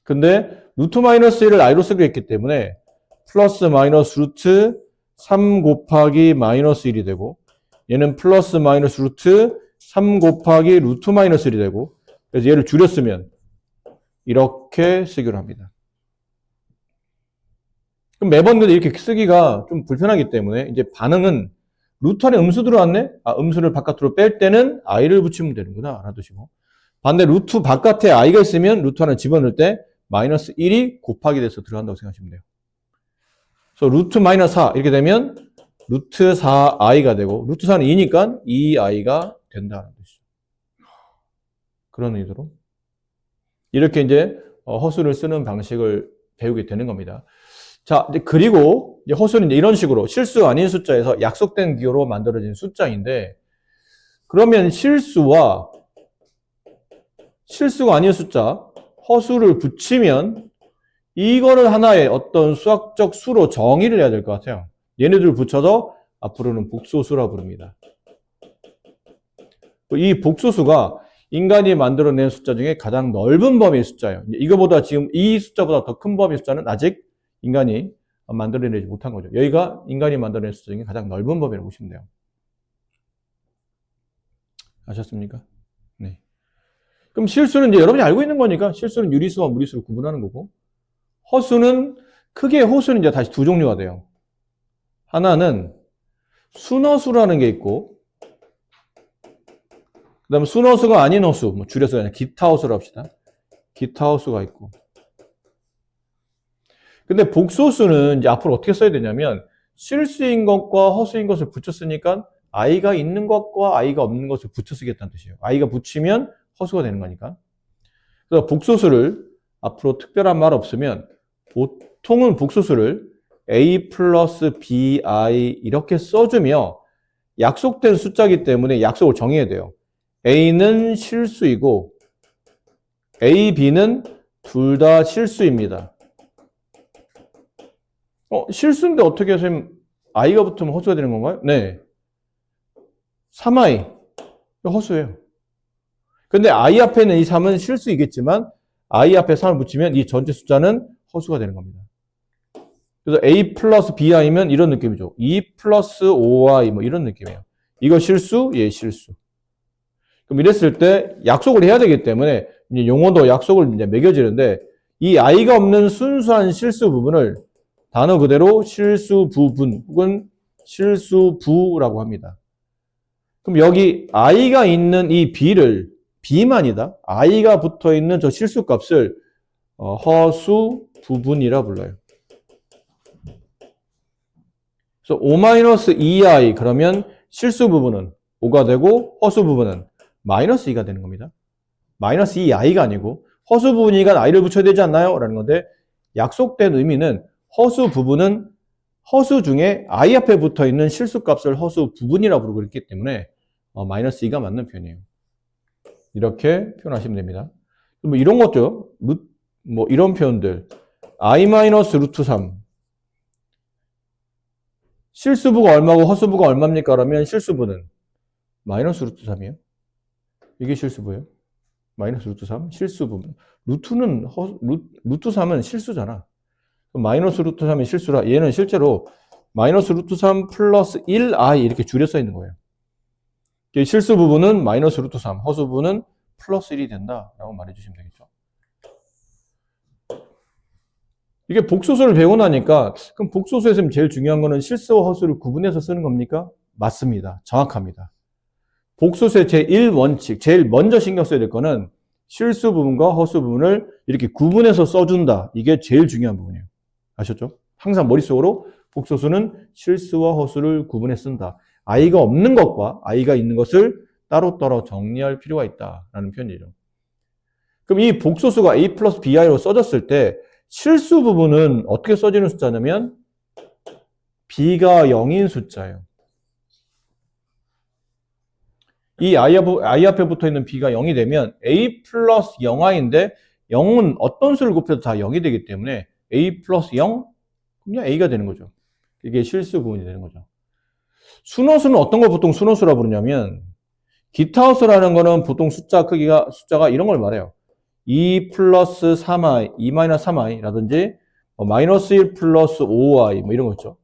근데 루트 마이너스 1을 i로 쓰기로 했기 때문에 플러스 마이너스 루트 3 곱하기 마이너스 1이 되고 얘는 플러스 마이너스 루트 3 곱하기 루트 마이너스 1이 되고 그래서 얘를 줄였으면 이렇게 쓰기로 합니다. 그럼 매번 이렇게 쓰기가 좀 불편하기 때문에 이제 반응은 루트 안에 음수 들어왔네? 음수를 바깥으로 뺄 때는 i를 붙이면 되는구나 알아두시고 반대 루트 바깥에 i가 있으면 루트 안에 집어넣을 때 마이너스 1이 곱하기 돼서 들어간다고 생각하시면 돼요. 그래서 루트 마이너스 4 이렇게 되면 루트 4i가 되고 루트 4는 2니까 2i가 된다는 뜻이죠. 그런 의도로 이렇게 이제 허수를 쓰는 방식을 배우게 되는 겁니다. 자, 이제 그리고 이제 허수는 이런 식으로 실수 아닌 숫자에서 약속된 기호로 만들어진 숫자인데 그러면 실수가 아닌 숫자 허수를 붙이면 이거를 하나의 어떤 수학적 수로 정의를 해야 될 것 같아요. 얘네들을 붙여서 앞으로는 복소수라 부릅니다. 이 복소수가 인간이 만들어낸 숫자 중에 가장 넓은 범위의 숫자예요. 이거보다 지금 이 숫자보다 더 큰 범위의 숫자는 아직 인간이 만들어내지 못한 거죠. 여기가 인간이 만들어낸 숫자 중에 가장 넓은 범위라고 보시면 돼요. 아셨습니까? 네. 그럼 실수는 이제 여러분이 알고 있는 거니까 실수는 유리수와 무리수를 구분하는 거고 허수는 크게 호수는 이제 다시 두 종류가 돼요. 하나는 순허수라는 게 있고 그 다음에 순허수가 아닌 허수, 뭐 줄여서 그냥 기타 허수로 합시다. 기타 허수가 있고 근데 복소수는 이제 앞으로 어떻게 써야 되냐면 실수인 것과 허수인 것을 붙여 쓰니까 i가 있는 것과 i가 없는 것을 붙여 쓰겠다는 뜻이에요. i가 붙이면 허수가 되는 거니까. 그래서 복소수를 앞으로 특별한 말 없으면 보통은 복소수를 a 플러스 bi 이렇게 써주며 약속된 숫자이기 때문에 약속을 정해야 돼요. a는 실수이고 a, b는 둘 다 실수입니다. 실수인데 어떻게 선생님 i가 붙으면 허수가 되는 건가요? 네. 3i. 허수예요. 근데 i 앞에 있는 이 3은 실수이겠지만 i 앞에 3을 붙이면 이 전체 숫자는 허수가 되는 겁니다. 그래서 a 플러스 bi면 이런 느낌이죠. 2 플러스 5i 뭐 이런 느낌이에요. 이거 실수? 예, 실수. 그럼 이랬을 때 약속을 해야 되기 때문에 이제 용어도 약속을 이제 매겨지는데 이 i가 없는 순수한 실수 부분을 단어 그대로 실수 부분 혹은 실수부라고 합니다. 그럼 여기 i가 있는 이 b를 b만이다. i가 붙어 있는 저 실수 값을 허수 부분이라 불러요. 그래서 5-2i 그러면 실수 부분은 5가 되고 허수 부분은 마이너스 2가 되는 겁니다. 마이너스 2i가 아니고 허수 부분이니까 i를 붙여야 되지 않나요? 라는 건데 약속된 의미는 허수 부분은 허수 중에 i 앞에 붙어 있는 실수 값을 허수 부분이라고 부르고 있기 때문에 마이너스 2가 맞는 표현이에요. 이렇게 표현하시면 됩니다. 뭐 이런 것도 뭐 이런 표현들 i 마이너스 루트 3 실수부가 얼마고 허수부가 얼마입니까? 그러면 실수부는 마이너스 루트 3이에요. 이게 실수부예요. 마이너스 루트 3 실수부. 루트는 루트 3은 실수잖아. 마이너스 루트 3이 실수라 얘는 실제로 마이너스 루트 3 플러스 1i 이렇게 줄여 써 있는 거예요. 실수 부분은 마이너스 루트 3, 허수 부분은 플러스 1이 된다라고 말해주시면 되겠죠. 이게 복소수를 배우고 나니까 그럼 복소수에서 제일 중요한 거는 실수와 허수를 구분해서 쓰는 겁니까? 맞습니다. 정확합니다. 복소수의 제1원칙, 제일 먼저 신경 써야 될 거는 실수 부분과 허수 부분을 이렇게 구분해서 써준다. 이게 제일 중요한 부분이에요. 아셨죠? 항상 머릿속으로 복소수는 실수와 허수를 구분해 쓴다. i가 없는 것과 i가 있는 것을 따로따로 정리할 필요가 있다라는 표현이죠. 그럼 이 복소수가 a 플러스 bi로 써졌을 때 실수 부분은 어떻게 써지는 숫자냐면 b가 0인 숫자예요. 이 i 앞에 붙어 있는 b가 0이 되면 a 플러스 0i인데 0은 어떤 수를 곱해도 다 0이 되기 때문에 a 플러스 0? 그냥 a가 되는 거죠. 이게 실수 부분이 되는 거죠. 순호수는 어떤 걸 보통 순호수라고 부르냐면 기타 호수라는 거는 보통 숫자가 이런 걸 말해요. 2 플러스 3i, 2 마이너스 3i 라든지 마이너스 1 플러스 5i 뭐 이런 거 있죠.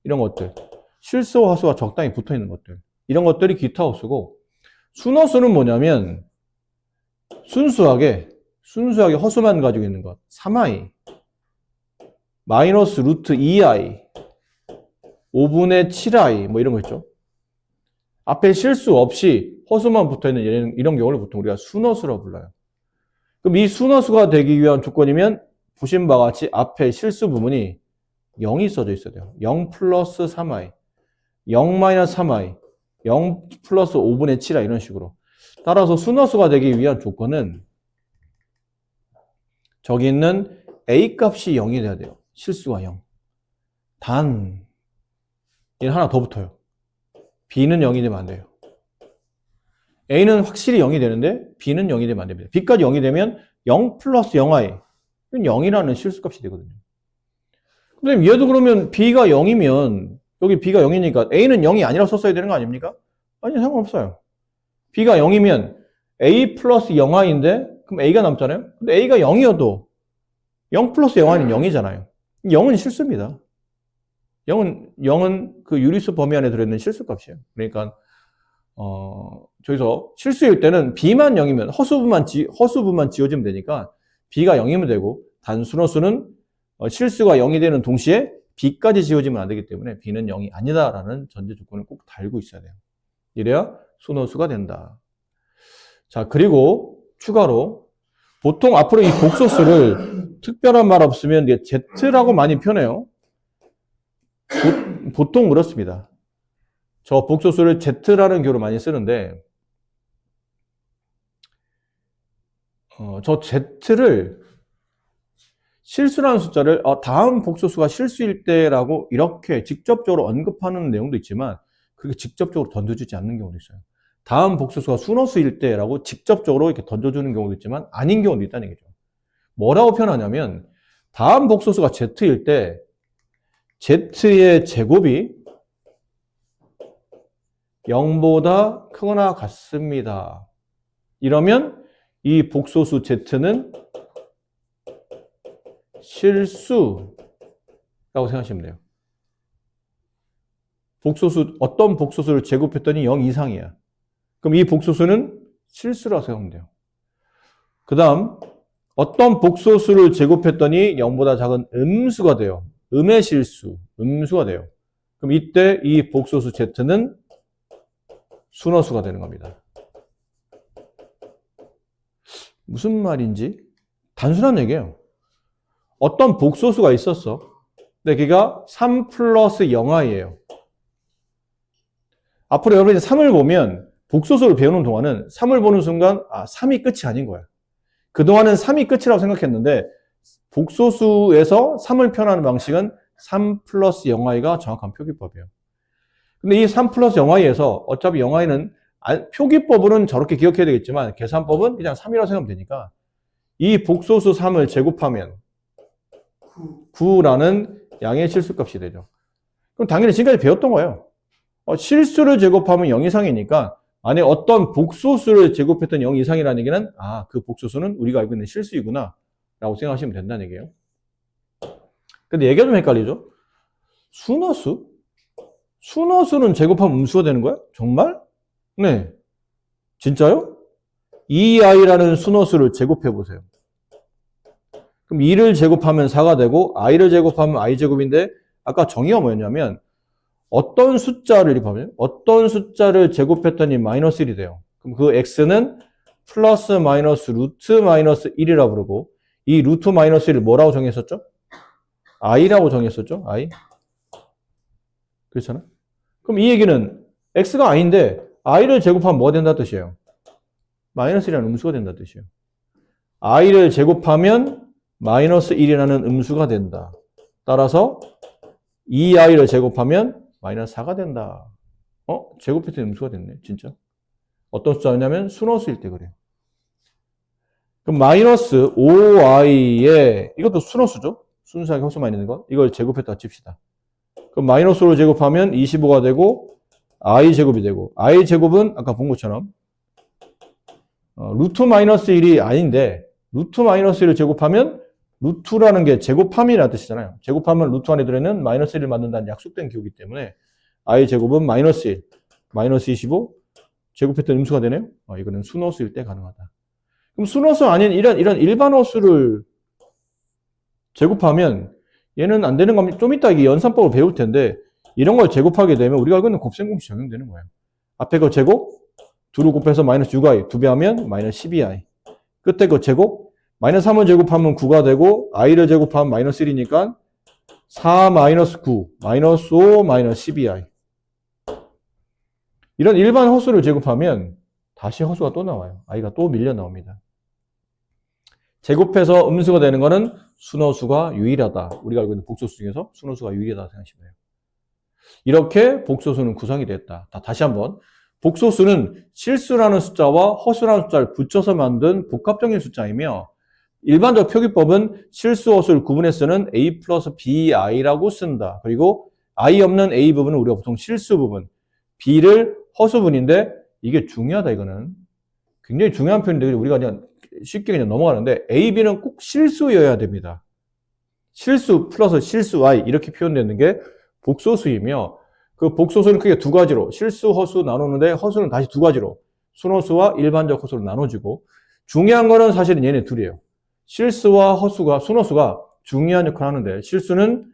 이런 것들. 실수와 허수가 적당히 붙어 있는 것들. 이런 것들이 기타 호수고 순호수는 뭐냐면 순수하게 허수만 가지고 있는 것. 3i, 마이너스 루트 2i, 5분의 7i 뭐 이런 거 있죠. 앞에 실수 없이 허수만 붙어있는 이런 경우를 보통 우리가 순허수라고 불러요. 그럼 이 순허수가 되기 위한 조건이면 보신 바와 같이 앞에 실수 부분이 0이 써져 있어야 돼요. 0 플러스 3i, 0 마이너스 3i, 0 플러스 5분의 7i 이런 식으로. 따라서 순허수가 되기 위한 조건은 저기 있는 a 값이 0이 돼야 돼요. 실수가 0. 단 얘는 하나 더 붙어요. b는 0이 되면 안 돼요. a는 확실히 0이 되는데 b는 0이 되면 안 됩니다. b까지 0이 되면 0 플러스 0i 이건 0이라는 실수값이 되거든요. 근데 얘도 그러면 b가 0이면 여기 b가 0이니까 a는 0이 아니라고 썼어야 되는 거 아닙니까? 아니 상관없어요. b가 0이면 a 플러스 0i인데 그럼 a가 남잖아요. 근데 a가 0이어도 0 플러스 0i는 0이잖아요. 0은 실수입니다. 0은 그 유리수 범위 안에 들어있는 실수값이에요. 그러니까 저기서 실수일 때는 b만 0이면 허수부만 지워지면 되니까 b가 0이면 되고 단순허수는 실수가 0이 되는 동시에 b까지 지워지면 안 되기 때문에 b는 0이 아니다라는 전제 조건을 꼭 달고 있어야 돼요. 이래야 순허수가 된다. 자, 그리고 추가로 보통 앞으로 이 복소수를 특별한 말 없으면 Z라고 많이 표현해요. 보통 그렇습니다. 저 복소수를 Z라는 교로 많이 쓰는데 저 Z를 실수라는 숫자를 다음 복소수가 실수일 때라고 이렇게 직접적으로 언급하는 내용도 있지만 그렇게 직접적으로 던져주지 않는 경우도 있어요. 다음 복소수가 순허수일 때라고 직접적으로 이렇게 던져주는 경우도 있지만 아닌 경우도 있다는 얘기죠. 뭐라고 표현하냐면 다음 복소수가 Z일 때 z의 제곱이 0보다 크거나 같습니다. 이러면 이 복소수 z는 실수라고 생각하시면 돼요. 어떤 복소수를 제곱했더니 0 이상이야. 그럼 이 복소수는 실수라고 생각하면 돼요. 그 다음, 어떤 복소수를 제곱했더니 0보다 작은 음수가 돼요. 음의 실수, 음수가 돼요. 그럼 이때 이 복소수 z는 순허수가 되는 겁니다. 무슨 말인지 단순한 얘기예요. 어떤 복소수가 있었어. 근데 걔가 3 플러스 0i예요. 앞으로 여러분이 3을 보면 복소수를 배우는 동안은 3을 보는 순간 3이 끝이 아닌 거야. 그동안은 3이 끝이라고 생각했는데 복소수에서 3을 표현하는 방식은 3 플러스 0i가 정확한 표기법이에요. 근데 이 3 플러스 0i에서 어차피 0i는 표기법으로는 저렇게 기억해야 되겠지만 계산법은 그냥 3이라고 생각하면 되니까 이 복소수 3을 제곱하면 9라는 양의 실수값이 되죠. 그럼 당연히 지금까지 배웠던 거예요. 실수를 제곱하면 0 이상이니까 만약에 어떤 복소수를 제곱했던 0 이상이라는 얘기는 그 복소수는 우리가 알고 있는 실수이구나 라고 생각하시면 된다는 얘기예요. 근데 얘기가 좀 헷갈리죠? 순허수? 순허수는 제곱하면 음수가 되는 거야? 정말? 네. 진짜요? 2i라는 순허수를 제곱해보세요. 그럼 2를 제곱하면 4가 되고 i를 제곱하면 i제곱인데 아까 정의가 뭐였냐면 어떤 숫자를 제곱했더니 마이너스 1이 돼요. 그럼 그 x는 플러스 마이너스 루트 마이너스 1이라고 부르고 이 루트 마이너스 1을 뭐라고 정했었죠? i라고 정했었죠? i. 그렇잖아? 그럼 이 얘기는 x가 i인데 i를 제곱하면 뭐가 된다는 뜻이에요? 마이너스 1이라는 음수가 된다는 뜻이에요. i를 제곱하면 마이너스 1이라는 음수가 된다. 따라서 2i를 제곱하면 마이너스 4가 된다. 제곱했더니 음수가 됐네. 진짜. 어떤 숫자냐면 순허수일 때 그래요. 그럼 마이너스 5i에 이것도 순허수죠. 순수하게 허수만 있는 거. 이걸 제곱했다 칩시다. 그럼 마이너스 5를 제곱하면 25가 되고 i 제곱이 되고 i 제곱은 아까 본 것처럼 루트 마이너스 1이 아닌데 루트 마이너스 1을 제곱하면 루트라는 게 제곱함이라는 뜻이잖아요. 제곱하면 루트 안에 들어있는 마이너스 1을 만든다는 약속된 기호이기 때문에 i 제곱은 마이너스 1, 마이너스 25 제곱했던 음수가 되네요. 이거는 순허수일 때 가능하다. 그럼 순허수 아닌 이런 일반 허수를 제곱하면 얘는 안 되는 겁니다. 좀 이따 이게 연산법을 배울 텐데 이런 걸 제곱하게 되면 우리가 알고 있는 곱셈 공식 적용되는 거예요. 앞에 거 제곱 2를 곱해서 마이너스 6i 2배 하면 마이너스 12i 끝에 거 제곱 마이너스 3을 제곱하면 9가 되고 i를 제곱하면 마이너스 1이니까 4 마이너스 9 마이너스 5 마이너스 12i 이런 일반 허수를 제곱하면 다시 허수가 또 나와요. i가 또 밀려 나옵니다. 제곱해서 음수가 되는 거는 순허수가 유일하다. 우리가 알고 있는 복소수 중에서 순허수가 유일하다 생각하시면 돼요. 이렇게 복소수는 구성이 됐다. 다시 한번. 복소수는 실수라는 숫자와 허수라는 숫자를 붙여서 만든 복합적인 숫자이며 일반적 표기법은 실수, 허수를 구분해 쓰는 a 플러스 bi라고 쓴다. 그리고 i 없는 a 부분은 우리가 보통 실수 부분, b를 허수 부분인데 이게 중요하다 이거는. 굉장히 중요한 표현인데 우리가 그냥 쉽게 그냥 넘어가는데 a, b는 꼭 실수여야 됩니다. 실수 플러스 실수 i 이렇게 표현되는 게 복소수이며 그 복소수는 크게 두 가지로 실수, 허수 나누는데 허수는 다시 두 가지로 순허수와 일반적 허수로 나눠지고 중요한 거는 사실은 얘네 둘이에요. 실수와 허수가 순허수가 중요한 역할을 하는데 실수는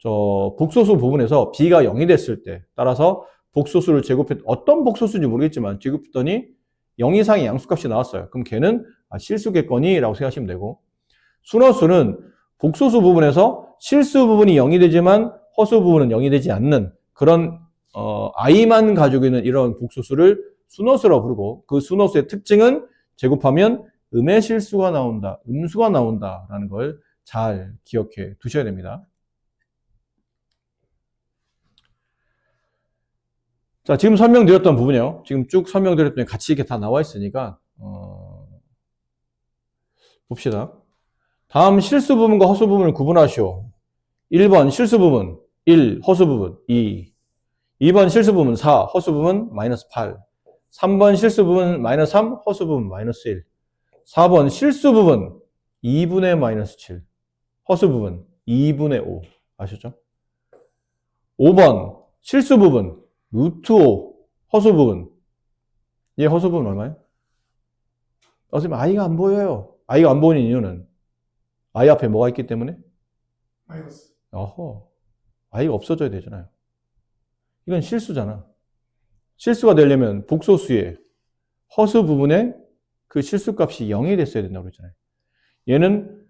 복소수 부분에서 b가 0이 됐을 때 따라서 복소수를 제곱했 어떤 복소수인지 모르겠지만 제곱했더니 0 이상의 양수값이 나왔어요. 그럼 걔는 실수겠거니라고 생각하시면 되고 순허수는 복소수 부분에서 실수 부분이 0이 되지만 허수 부분은 0이 되지 않는 그런 i만 가지고 있는 이런 복소수를 순허수라고 부르고 그 순허수의 특징은 제곱하면 음의 실수가 나온다, 음수가 나온다라는 걸 잘 기억해 두셔야 됩니다. 자, 지금 설명드렸던 부분이요. 지금 쭉 설명드렸더니 같이 이렇게 다 나와 있으니까 봅시다. 다음 실수 부분과 허수 부분을 구분하시오. 1번 실수 부분. 1, 허수 부분 2. 2번 실수 부분 4, 허수 부분 마이너스 8. 3번 실수 부분 마이너스 3, 허수 부분 마이너스 1. 4번 실수 부분 2분의 마이너스 7. 허수 부분 2분의 5. 아셨죠? 5번 실수 부분 루트 5. 허수 부분. 얘 허수 부분 얼마예요? 선생님, i가 안 보여요. i가 안 보이는 이유는 i 앞에 뭐가 있기 때문에? 마이너스. 어허. i가 없어져야 되잖아요. 이건 실수잖아. 실수가 되려면 복소수의 허수 부분에 그 실수값이 0이 됐어야 된다고 그랬잖아요. 얘는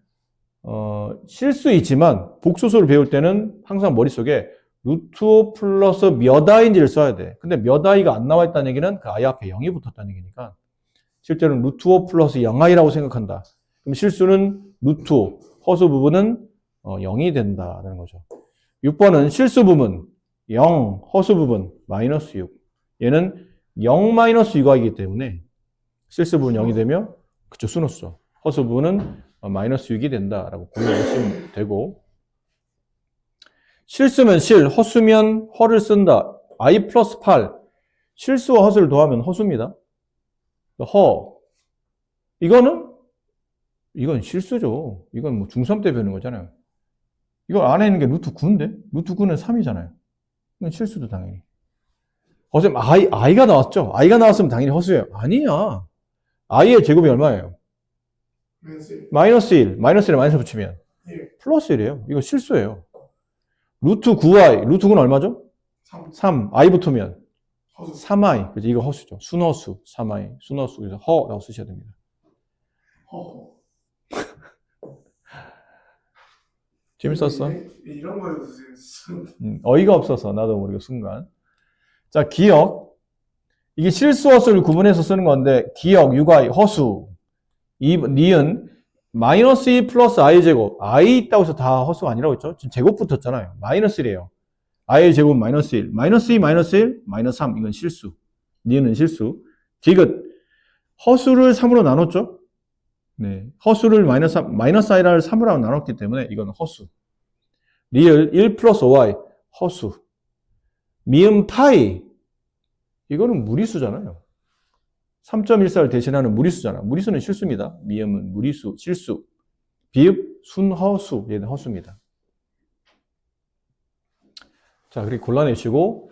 실수이지만 복소수를 배울 때는 항상 머릿속에 루트 5 플러스 몇 i인지를 써야 돼. 근데 몇 i가 안 나와 있다는 얘기는 그 i 앞에 0이 붙었다는 얘기니까 실제로는 루트 5 플러스 0i라고 생각한다. 그럼 실수는 루트 5, 허수 부분은 0이 된다는 거죠. 6번은 실수 부분 0, 허수 부분 마이너스 6. 얘는 0 마이너스 6i이기 때문에 실수 부분 0이 되면 그쵸, 순호수. 허수 부분은 마이너스 6이 된다라고 공유하시면 되고, 실수면 실, 허수면 허를 쓴다. i 플러스 8. 실수와 허수를 더하면 허수입니다. 허. 이건 실수죠. 이건 뭐 중3 때 배우는 거잖아요. 이거 안에 있는 게 루트 9인데? 루트 9는 3이잖아요. 이건 실수도 당연히. 선생님, i가 나왔죠? i가 나왔으면 당연히 허수예요. 아니야. i의 제곱이 얼마예요? 마이너스 1. 마이너스 1. 마이너스 1에 마이너스 붙이면 1. 플러스 1이에요. 이거 실수예요. 루트 9i. 루트 9는 얼마죠? 3. 3. i 붙으면 허수. 3i. 그래서 이거 허수죠. 순허수. 3i. 순허수. 그래서 허라고 쓰셔야 됩니다. 허허. 재밌었어? 이런 거를 쓰세요. 어이가 없어서 나도 모르게 순간. 자, 기억. 이게 실수 허수를 구분해서 쓰는 건데 기억, 육아이, 허수. 니은 마이너스 2 플러스 i 제곱. i 있다고 해서 다 허수가 아니라고 했죠? 지금 제곱 붙었잖아요. 마이너스 1이에요. i 제곱 마이너스 1. 마이너스 2, 마이너스 1, 마이너스 3. 이건 실수. 니은은 실수. 디귿. 허수를 3으로 나눴죠? 네. 허수를 마이너스 3, 마이너스 i를 3으로 나눴기 때문에 이건 허수. 리을 1 플러스 5i. 허수. 미음 파이. 이거는 무리수잖아요. 3.14를 대신하는 무리수잖아. 무리수는 실수입니다. 미음은 무리수, 실수. 비읍, 순허수. 얘는 허수입니다. 자, 그리고 골라내시고.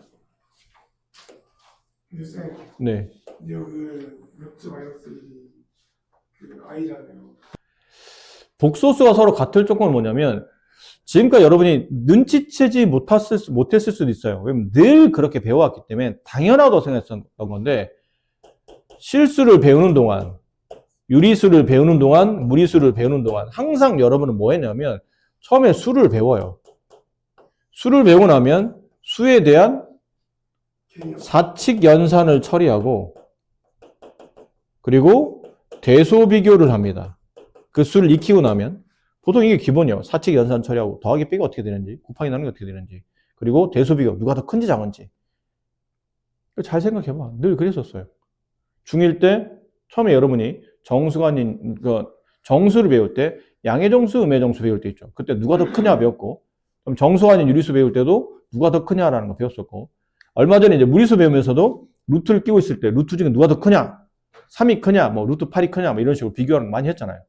근데 쌤, 네. 그 루트 마이너스 2, 그 i잖아요. 복소수가 서로 같을 조건은 뭐냐면, 지금까지 여러분이 눈치채지 못했을 수도 있어요. 왜냐면 늘 그렇게 배워왔기 때문에 당연하다고 생각했던 건데, 실수를 배우는 동안, 유리수를 배우는 동안, 무리수를 배우는 동안 항상 여러분은 뭐 했냐면 처음에 수를 배워요. 수를 배우고 나면 수에 대한 개념. 사칙 연산을 처리하고 그리고 대소 비교를 합니다. 그 수를 익히고 나면 보통 이게 기본이에요. 사칙 연산 처리하고 더하기 빼기 어떻게 되는지, 곱하기 나누기 어떻게 되는지, 그리고 대소 비교 누가 더 큰지 작은지. 잘 생각해봐. 늘 그랬었어요. 중1 때 처음에 여러분이 정수가 아닌 정수를 배울 때 양의 정수, 음의 정수 배울 때 있죠. 그때 누가 더 크냐 배웠고, 그럼 정수가 아닌 유리수 배울 때도 누가 더 크냐라는 거 배웠었고, 얼마 전에 이제 무리수 배우면서도 루트를 끼고 있을 때 루트 중에 누가 더 크냐, 3이 크냐, 뭐 루트 8이 크냐, 뭐 이런 식으로 비교하는 거 많이 했잖아요.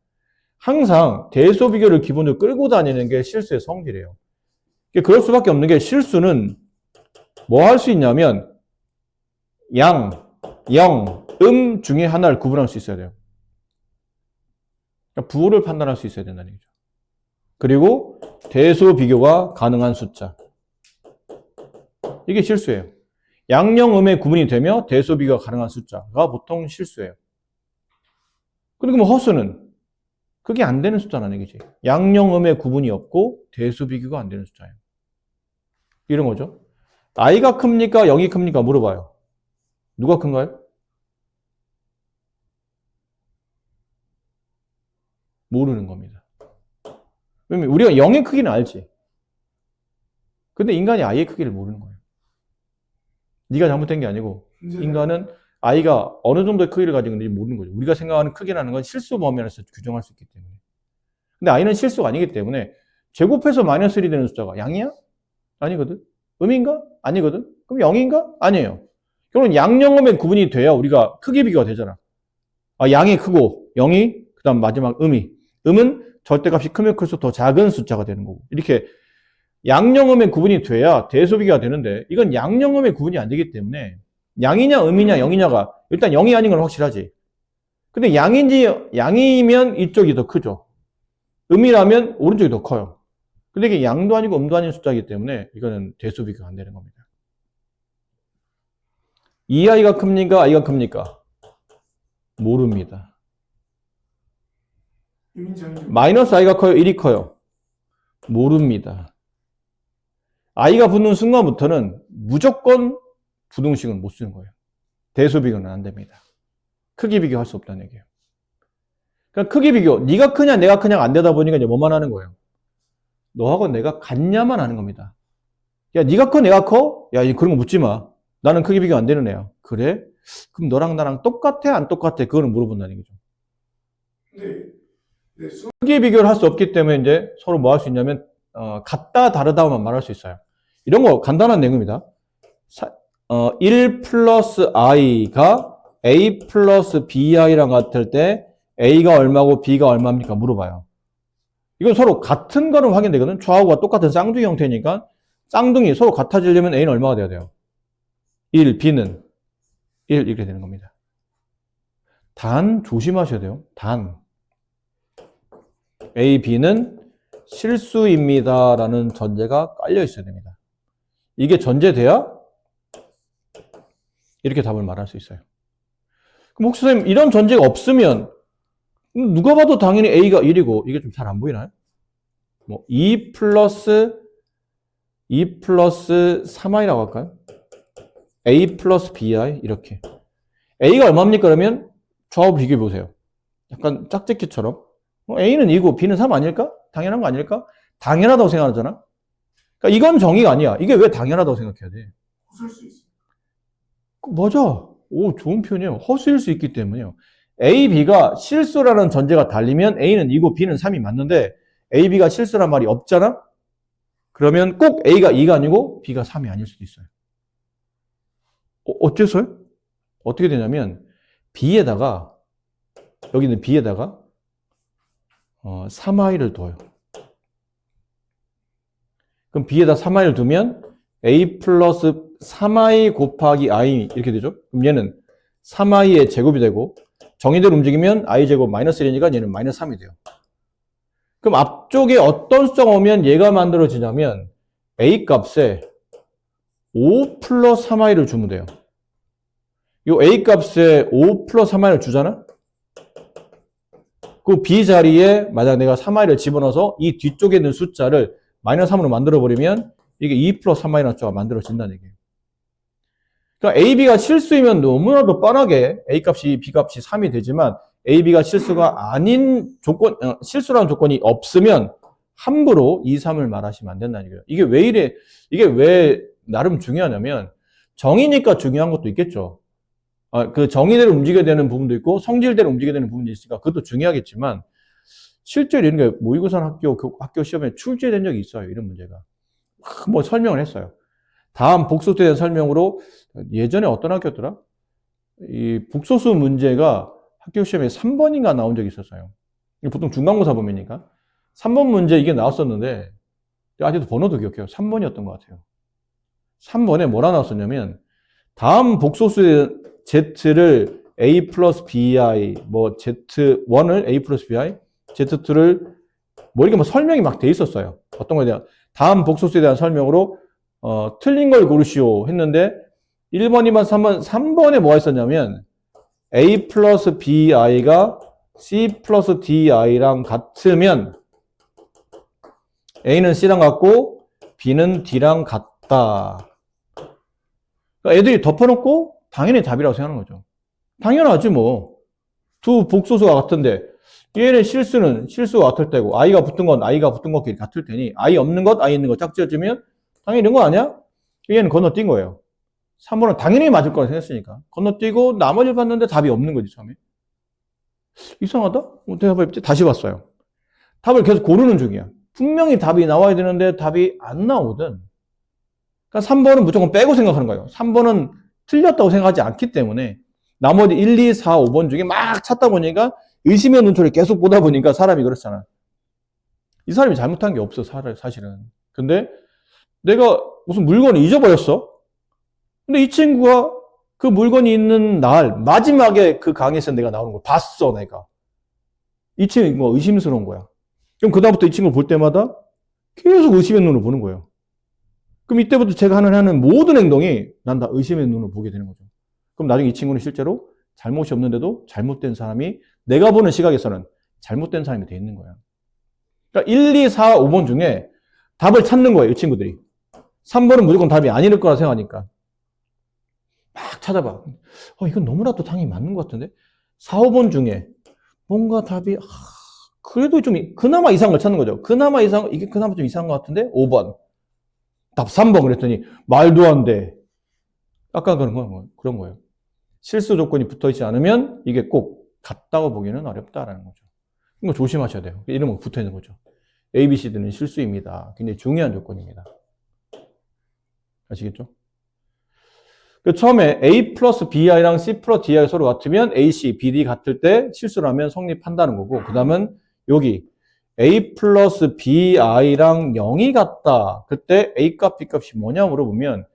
항상 대소 비교를 기본으로 끌고 다니는 게 실수의 성질이에요. 그럴 수밖에 없는 게 실수는 뭐 할 수 있냐면 양, 영, 중에 하나를 구분할 수 있어야 돼요. 그러니까 부호를 판단할 수 있어야 된다는 얘기죠. 그리고 대소 비교가 가능한 숫자. 이게 실수예요. 양령, 음의 구분이 되며 대소 비교가 가능한 숫자가 보통 실수예요. 그리고 뭐 허수는 그게 안 되는 숫자라는 얘기지. 양령, 음의 구분이 없고 대소 비교가 안 되는 숫자예요. 이런 거죠. i가 큽니까? 0이 큽니까? 물어봐요. 누가 큰가요? 모르는 겁니다. 왜냐면 우리가 0의 크기는 알지. 근데 인간이 i의 크기를 모르는 거예요. 네가 잘못된 게 아니고 인간은 i가 어느 정도의 크기를 가지고 있는지 모르는 거죠. 우리가 생각하는 크기라는 건 실수 범위 안에서 규정할 수 있기 때문에. 근데 i는 실수가 아니기 때문에 제곱해서 마이너스 1이 되는 숫자가 양이야? 아니거든. 음인가? 아니거든. 그럼 0인가? 아니에요. 결국은 양영음의 구분이 돼야 우리가 크기 비교가 되잖아. 아, 양이 크고 0이 그다음 마지막 음이. 음은 절대값이 크면 클수록 더 작은 숫자가 되는 거고. 이렇게 양영음의 구분이 돼야 대소비교가 되는데 이건 양영음의 구분이 안 되기 때문에 양이냐 음이냐 0이냐가 일단 0이 아닌 건 확실하지. 근데 양이면 이쪽이 더 크죠. 음이라면 오른쪽이 더 커요. 근데 이게 양도 아니고 음도 아닌 숫자이기 때문에 이거는 대소비교가 안 되는 겁니다. 이 아이가 큽니까? 아이가 큽니까? 모릅니다. 마이너스 i가 커요? 1이 커요? 모릅니다. i가 붙는 순간부터는 무조건 부등식은 못 쓰는 거예요. 대소비교는 안 됩니다. 크기 비교할 수 없다는 얘기예요. 그러니까 크기 비교, 네가 크냐 내가 크냐가 안 되다 보니까 이제 뭐만 하는 거예요. 너하고 내가 같냐만 하는 겁니다. 야, 네가 커 내가 커? 야, 그런 거 묻지 마. 나는 크기 비교 안 되는 애야. 그래? 그럼 너랑 나랑 똑같아 안 똑같아? 그거는 물어본다는 얘기죠. 네, 크기 비교를 할 수 없기 때문에 이제 서로 뭐 할 수 있냐면 같다 다르다만 말할 수 있어요. 이런 거 간단한 내용입니다. 1 플러스 i가 a 플러스 bi랑 같을 때 a가 얼마고 b가 얼마입니까? 물어봐요. 이건 서로 같은 거는 확인되거든. 좌우가 똑같은 쌍둥이 형태니까 쌍둥이 서로 같아지려면 a는 얼마가 돼야 돼요? 1, b는 1 이렇게 되는 겁니다. 단 조심하셔야 돼요. 단 A, B는 실수입니다라는 전제가 깔려 있어야 됩니다. 이게 전제돼야 이렇게 답을 말할 수 있어요. 그럼 혹시 선생님 이런 전제가 없으면 누가 봐도 당연히 A가 1이고 이게 좀 잘 안 보이나요? 뭐 2 플러스 3i라고 할까요? A 플러스 bi 이렇게. A가 얼마입니까? 그러면 좌우 비교해 보세요. 약간 짝짓기처럼. A는 2고 B는 3 아닐까? 당연한 거 아닐까? 당연하다고 생각하잖아. 그러니까 이건 정의가 아니야. 이게 왜 당연하다고 생각해야 돼? 허술 수 있어. 맞아. 오, 좋은 표현이에요. 허수일 수 있기 때문이에요. A, B가 실수라는 전제가 달리면 A는 2고 B는 3이 맞는데 A, B가 실수란 말이 없잖아? 그러면 꼭 A가 2가 아니고 B가 3이 아닐 수도 있어요. 어째서요? 어떻게 되냐면 B에다가 여기 있는 B에다가 3i를 둬요. 그럼 B에다 3i를 두면 A 플러스 3i 곱하기 i 이렇게 되죠. 그럼 얘는 3i의 제곱이 되고 정의대로 움직이면 i 제곱 마이너스 1이니까 얘는 마이너스 3이 돼요. 그럼 앞쪽에 어떤 숫자가 오면 얘가 만들어지냐면 A 값에 5 플러스 3i를 주면 돼요. 이 A 값에 5 플러스 3i를 주잖아? 그 B 자리에 만약 내가 3i를 집어넣어서 이 뒤쪽에 있는 숫자를 마이너스 3으로 만들어버리면 이게 2 플러스 3i라는 숫자가 만들어진다는 얘기예요. 그러니까 A, B가 실수이면 너무나도 뻔하게 A 값이 B 값이 3이 되지만 A, B가 실수가 아닌 조건, 실수라는 조건이 없으면 함부로 2, 3을 말하시면 안 된다는 얘기예요. 이게 왜 이래, 이게 왜 나름 중요하냐면 정의니까 중요한 것도 있겠죠. 그 정의대로 움직여야 되는 부분도 있고 성질대로 움직여야 되는 부분도 있으니까 그것도 중요하겠지만 실제로 이런 게 모의고사 학교 시험에 출제된 적이 있어요. 이런 문제가. 뭐 설명을 했어요. 다음 복소수에 대한 설명으로 예전에 어떤 학교였더라? 이 복소수 문제가 학교 시험에 3번인가 나온 적이 있었어요. 보통 중간고사 보면이니까 3번 문제 이게 나왔었는데 아직도 번호도 기억해요. 3번이었던 것 같아요. 3번에 뭐라 나왔었냐면 다음 복소수의 Z를 A 플러스 BI, 뭐 Z1을 A 플러스 BI, Z2를 뭐 이게 뭐 설명이 막 돼 있었어요. 어떤 거에 대한 다음 복소수에 대한 설명으로 틀린 걸 고르시오 했는데 1번, 2번, 3번, 3번에 뭐가 있었냐면 A 플러스 BI가 C 플러스 DI랑 같으면 A는 C랑 같고 B는 D랑 같다. 그러니까 애들이 덮어놓고 당연히 답이라고 생각하는 거죠. 당연하지 뭐. 두 복소수가 같은데 얘는 실수가 같을 때고 i가 붙은 건 i가 붙은 것끼리 같을 테니 i 없는 것, i 있는 것 짝지어지면 당연히 이런 거 아니야? 얘는 건너뛴 거예요. 3번은 당연히 맞을 거라 생각했으니까. 건너뛰고 나머지를 봤는데 답이 없는 거지 처음에. 이상하다? 대답을 다시 봤어요. 답을 계속 고르는 중이야. 분명히 답이 나와야 되는데 답이 안 나오든 그러니까 3번은 무조건 빼고 생각하는 거예요. 3번은 틀렸다고 생각하지 않기 때문에 나머지 1, 2, 4, 5번 중에 막 찾다 보니까 의심의 눈초리를 계속 보다 보니까 사람이 그렇잖아. 이 사람이 잘못한 게 없어, 사실은. 근데 내가 무슨 물건을 잊어버렸어? 근데 이 친구가 그 물건이 있는 날, 마지막에 그 강의에서 내가 나오는 걸 봤어, 내가. 이 친구가 의심스러운 거야. 그럼 그다음부터 이 친구를 볼 때마다 계속 의심의 눈으로 보는 거예요. 그럼 이때부터 제가 하는 모든 행동이 난 다 의심의 눈으로 보게 되는 거죠. 그럼 나중에 이 친구는 실제로 잘못이 없는데도 잘못된 사람이 내가 보는 시각에서는 잘못된 사람이 돼 있는 거야. 그러니까 1, 2, 4, 5번 중에 답을 찾는 거예요, 이 친구들이. 3번은 무조건 답이 아닐 거라 생각하니까. 막 찾아봐. 이건 너무나도 당연히 맞는 것 같은데? 4, 5번 중에 뭔가 답이, 그래도 좀, 그나마 이상한 걸 찾는 거죠. 이게 그나마 좀 이상한 것 같은데? 5번. 답 3번 그랬더니, 말도 안 돼. 아까 그런 거예요. 실수 조건이 붙어 있지 않으면 이게 꼭 같다고 보기는 어렵다라는 거죠. 이거 조심하셔야 돼요. 이름은 붙어 있는 거죠. A, B, C, D는 실수입니다. 굉장히 중요한 조건입니다. 아시겠죠? 처음에 A 플러스 BI랑 C 플러스 D가 서로 같으면 A, C, B, D 같을 때 실수라면 성립한다는 거고, 그 다음은 여기 A 플러스 BI랑 0이 같다. 그때 A 값, B 값이 뭐냐 물어보면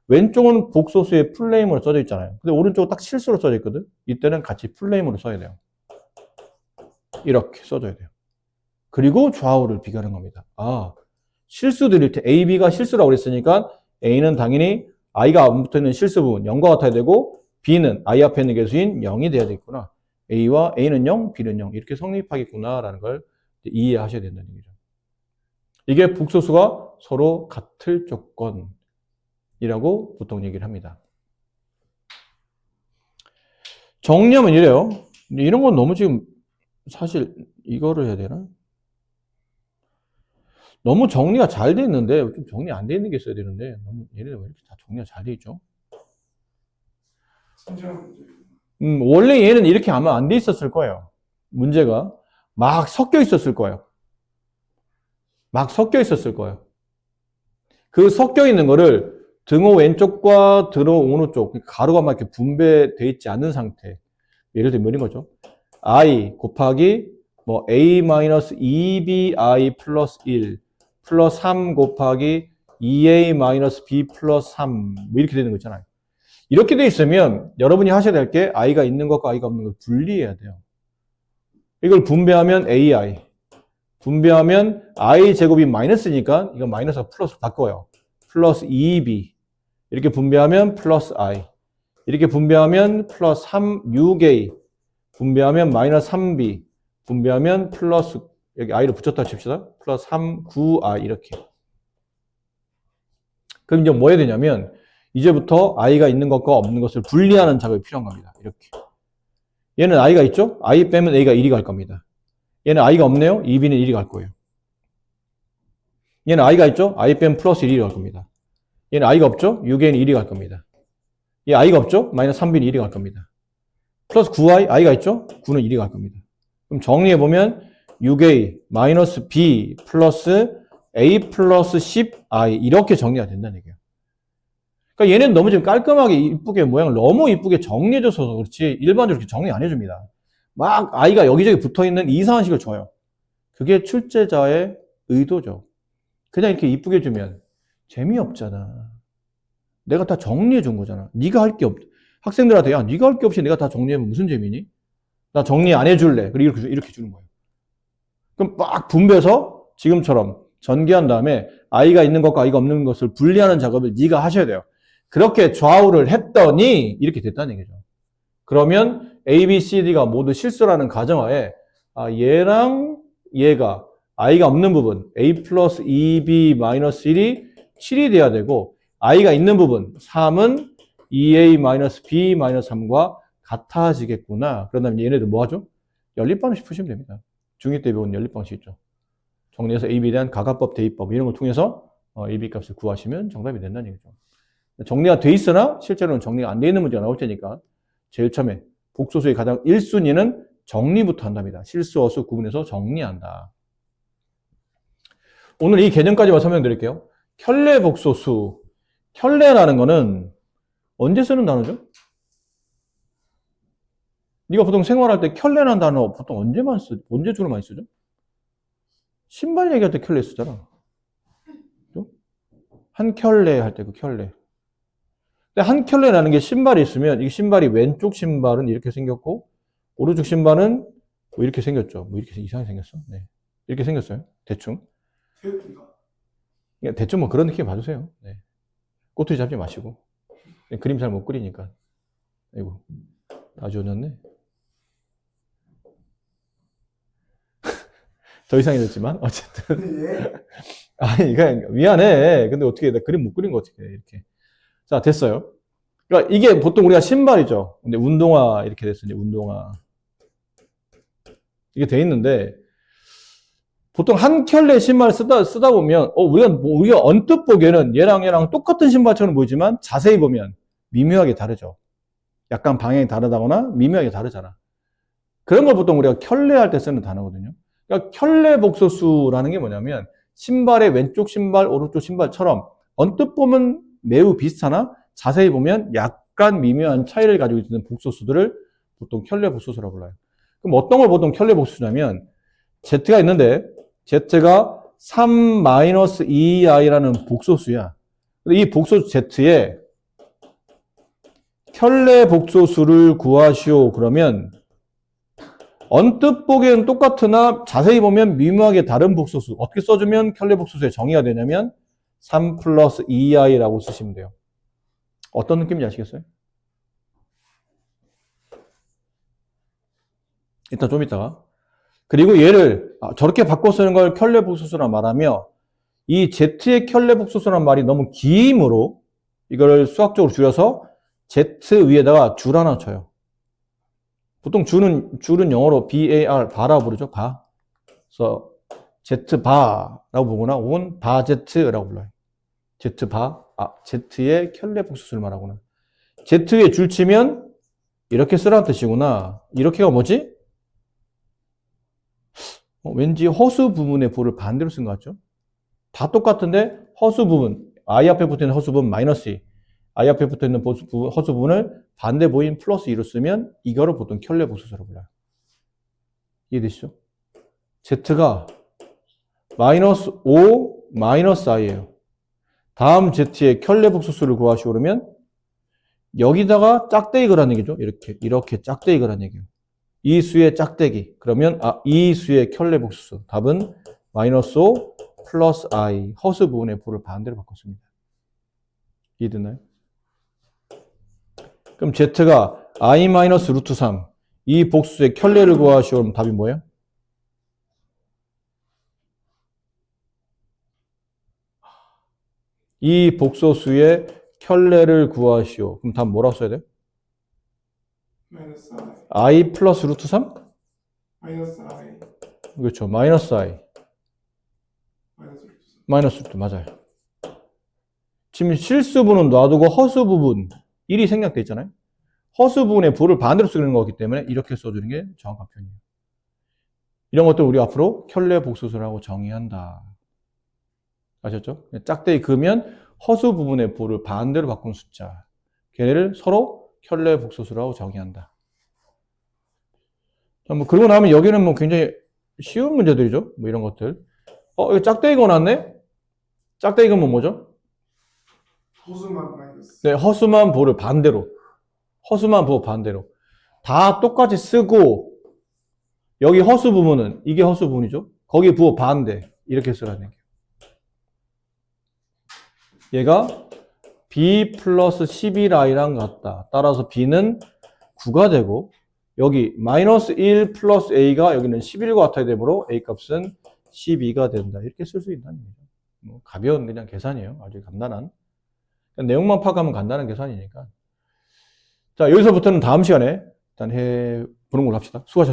왼쪽은 복소수의 풀네임으로 써져 있잖아요. 근데 오른쪽은 딱 실수로 써져 있거든. 이때는 같이 풀네임으로 써야 돼요. 이렇게 써줘야 돼요. 그리고 좌우를 비교하는 겁니다. 실수 드릴 때 A, B가 실수라고 그랬으니까 A는 당연히 I가 붙어있는 실수 부분 0과 같아야 되고 B는 I 앞에 있는 개수인 0이 돼야 되겠구나. A는 0, B는 0 이렇게 성립하겠구나라는 걸 이해하셔야 된다는 얘기죠. 이게 복소수가 서로 같을 조건이라고 보통 얘기를 합니다. 정리하면 이래요. 이런 건 너무 지금 사실 이거를 해야 되나? 너무 정리가 잘 돼 있는데 좀 정리 안 돼 있는 게 있어야 되는데 너무 얘네들 왜 이렇게 다 정리가 잘 돼 있죠? 원래 얘는 이렇게 아마 안 돼 있었을 거예요. 문제가 막 섞여 있었을 거예요. 막 섞여 있었을 거예요. 그 섞여 있는 거를 등호 왼쪽과 등호 오른쪽 가로가 막 이렇게 분배되어 있지 않은 상태. 예를 들면 이런 거죠. I 곱하기 뭐 A-2BI 플러스 1 플러스 3 곱하기 2A-B 플러스 3 뭐 이렇게 되는 거 있잖아요. 이렇게 돼 있으면 여러분이 하셔야 될 게 I가 있는 것과 I가 없는 걸 분리해야 돼요. 이걸 분배하면 AI 분배하면 I 제곱이 마이너스니까 이건 마이너스가 플러스로 바꿔요. 플러스 2B 이렇게 분배하면 플러스 I 이렇게 분배하면 플러스 3 6A 분배하면 마이너스 3B 분배하면 플러스 여기 I를 붙였다 칩시다. 플러스 3 9I 이렇게. 그럼 이제 뭐 해야 되냐면 이제부터 I가 있는 것과 없는 것을 분리하는 작업이 필요한 겁니다. 이렇게. 얘는 I가 있죠? I 빼면 A가 1이 갈 겁니다. 얘는 I가 없네요? 2B는 1이 갈 거예요. 얘는 I가 있죠? I 빼면 플러스 1이 갈 겁니다. 얘는 I가 없죠? 6A는 1이 갈 겁니다. 얘 I가 없죠? 마이너스 3B는 1이 갈 겁니다. 플러스 9I, I가 있죠? 9는 1이 갈 겁니다. 그럼 정리해보면 6A 마이너스 B 플러스 A 플러스 10I 이렇게 정리가 된다는 얘기예요. 그러니까 얘는 너무 지금 깔끔하게 이쁘게 모양을 너무 이쁘게 정리해줘서 그렇지 일반적으로 이렇게 정리 안 해줍니다. 막 I가 여기저기 붙어있는 이상한 식을 줘요. 그게 출제자의 의도죠. 그냥 이렇게 이쁘게 주면 재미없잖아. 내가 다 정리해 준 거잖아. 네가 할 게 학생들한테 야 네가 할 게 없이 내가 다 정리하면 무슨 재미니? 나 정리 안 해줄래. 그리고 이렇게 주는 거예요. 그럼 막 분배해서 지금처럼 전개한 다음에 I가 있는 것과 I가 없는 것을 분리하는 작업을 네가 하셔야 돼요. 그렇게 좌우를 했더니 이렇게 됐다는 얘기죠. 그러면 A, B, C, D가 모두 실수라는 가정하에 얘랑 얘가 I가 없는 부분 A 플러스 2B 마이너스 1이 7이 돼야 되고 I가 있는 부분 3은 2A 마이너스 B 마이너스 3과 같아지겠구나. 그러면 얘네들 뭐 하죠? 연립방식 푸시면 됩니다. 중2 때 배운 연립방식 있죠. 정리해서 AB에 대한 가가법, 대입법 이런 걸 통해서 AB 값을 구하시면 정답이 된다는 얘기죠. 정리가 돼 있으나 실제로는 정리가 안 돼 있는 문제가 나올 테니까 제일 처음에 복소수의 가장 1순위는 정리부터 한답니다. 실수, 어수 구분해서 정리한다. 오늘 이 개념까지만 설명드릴게요. 켤레 복소수, 켤레라는 거는 언제 쓰는 단어죠? 네가 보통 생활할 때 켤레라는 단어 보통 언제 주로 많이 쓰죠? 신발 얘기할 때 켤레 쓰잖아. 그죠? 한 켤레 할 때 그 켤레. 근데 한 켤레라는 게 신발이 있으면 이 신발이 왼쪽 신발은 이렇게 생겼고 오른쪽 신발은 뭐 이렇게 생겼죠. 뭐 이렇게 이상하게 생겼어. 네. 이렇게 생겼어요. 대충. 태극기가. 대충 뭐 그런 느낌 봐주세요. 네. 꼬투리 잡지 마시고. 그림 잘 못 그리니까. 아이고. 다 지워졌네. 더 이상해졌지만, 어쨌든. 예. 아니, 그냥 미안해. 근데 어떻게, 나 그림 못 그린 거 어떻게 해, 이렇게. 자, 됐어요. 그러니까 이게 보통 우리가 신발이죠. 근데 운동화 이렇게 됐어, 이제 운동화. 이게 돼 있는데, 보통 한 켤레 신발을 쓰다 보면, 우리가 언뜻 보기에는 얘랑 똑같은 신발처럼 보이지만, 자세히 보면 미묘하게 다르죠. 약간 방향이 다르다거나 미묘하게 다르잖아. 그런 걸 보통 우리가 켤레 할 때 쓰는 단어거든요. 그러니까 켤레 복소수라는 게 뭐냐면 신발의 왼쪽 신발, 오른쪽 신발처럼 언뜻 보면 매우 비슷하나 자세히 보면 약간 미묘한 차이를 가지고 있는 복소수들을 보통 켤레 복소수라고 불러요. 그럼 어떤 걸 보통 켤레 복소수냐면 Z가 있는데 Z가 3-2i라는 복소수야. 이 복소수 Z에 켤레 복소수를 구하시오. 그러면 언뜻 보기엔 똑같으나 자세히 보면 미묘하게 다른 복소수. 어떻게 써주면 켤레 복소수의 정의가 되냐면 3 플러스 2i라고 쓰시면 돼요. 어떤 느낌인지 아시겠어요? 이따 좀 이따가. 그리고 얘를 저렇게 바꿔 쓰는 걸 켤레 복소수라 말하며 이 Z의 켤레 복소수라는 말이 너무 기이므로 이거를 수학적으로 줄여서 Z 위에다가 줄 하나 쳐요. 보통 줄은 영어로 bar, 바라고 부르죠. 바. 그래서 Z바라고 보거나 혹은 바Z라고 불러요. Z바, Z의 켤레 복소수를 말하거나. Z에 줄 치면 이렇게 쓰라는 뜻이구나. 이렇게가 뭐지? 왠지 허수 부분의 보를 반대로 쓴 것 같죠? 다 똑같은데 허수 부분, I 앞에 붙어있는 허수 부분 마이너스 2, I 앞에 붙어있는 허수 부분을 반대 보인 플러스 2로 쓰면 이거를 보통 켤레 복소수라고 불러요. 이해되시죠? Z가 마이너스 5 마이너스 i예요. 다음 Z의 켤레 복소수를 구하시오 그러면 여기다가 짝대기 그라는 얘기죠. 이렇게 짝대기 그라는 얘기예요. 이 수의 짝대기. 그러면 이 수의 켤레 복소수. 답은 마이너스 5 플러스 i 허수 부분의 보를 반대로 바꿨습니다. 이해됐나요? 그럼 Z가 i 마이너스 루트 3 이 복수의 켤레를 구하시오. 그럼 답이 뭐예요? 이 복소수의 켤레를 구하시오. 그럼 답 뭐라고 써야 돼요? 마이너스 i. i 플러스 루트 3? 마이너스 i. 그렇죠. 마이너스 i. 마이너스 루트. 마이너스 루트 맞아요. 지금 실수분은 놔두고 허수 부분 1이 생략돼 있잖아요. 허수 부분의 부를 반대로 쓰는 거기 때문에 이렇게 써주는 게 정확한 표현이에요. 이런 것들 우리 앞으로 켤레 복소수라고 정의한다. 아셨죠? 짝대기 그으면 허수 부분의 부를 반대로 바꾼 숫자. 걔네를 서로 켤레 복소수라고 정의한다. 자, 뭐 그러고 나면 여기는 뭐 굉장히 쉬운 문제들이죠. 뭐 이런 것들. 이거 짝대기 그어놨네? 짝대기 그으면 뭐죠? 허수만 마이너스. 네, 허수만 부를 반대로. 허수만 부호 반대로. 다 똑같이 쓰고 여기 허수 부분은 이게 허수 부분이죠. 거기 부호 반대. 이렇게 쓰라는 얘기예요. 얘가 b 플러스 11i랑 같다. 따라서 b는 9가 되고 여기 마이너스 1 플러스 a가 여기는 11과 같아야 되므로 a 값은 12가 된다. 이렇게 쓸 수 있다는 얘기죠. 뭐 가벼운 그냥 계산이에요. 아주 간단한. 내용만 파악하면 간단한 계산이니까. 자, 여기서부터는 다음 시간에 일단 해보는 걸로 합시다. 수고하셨습니다.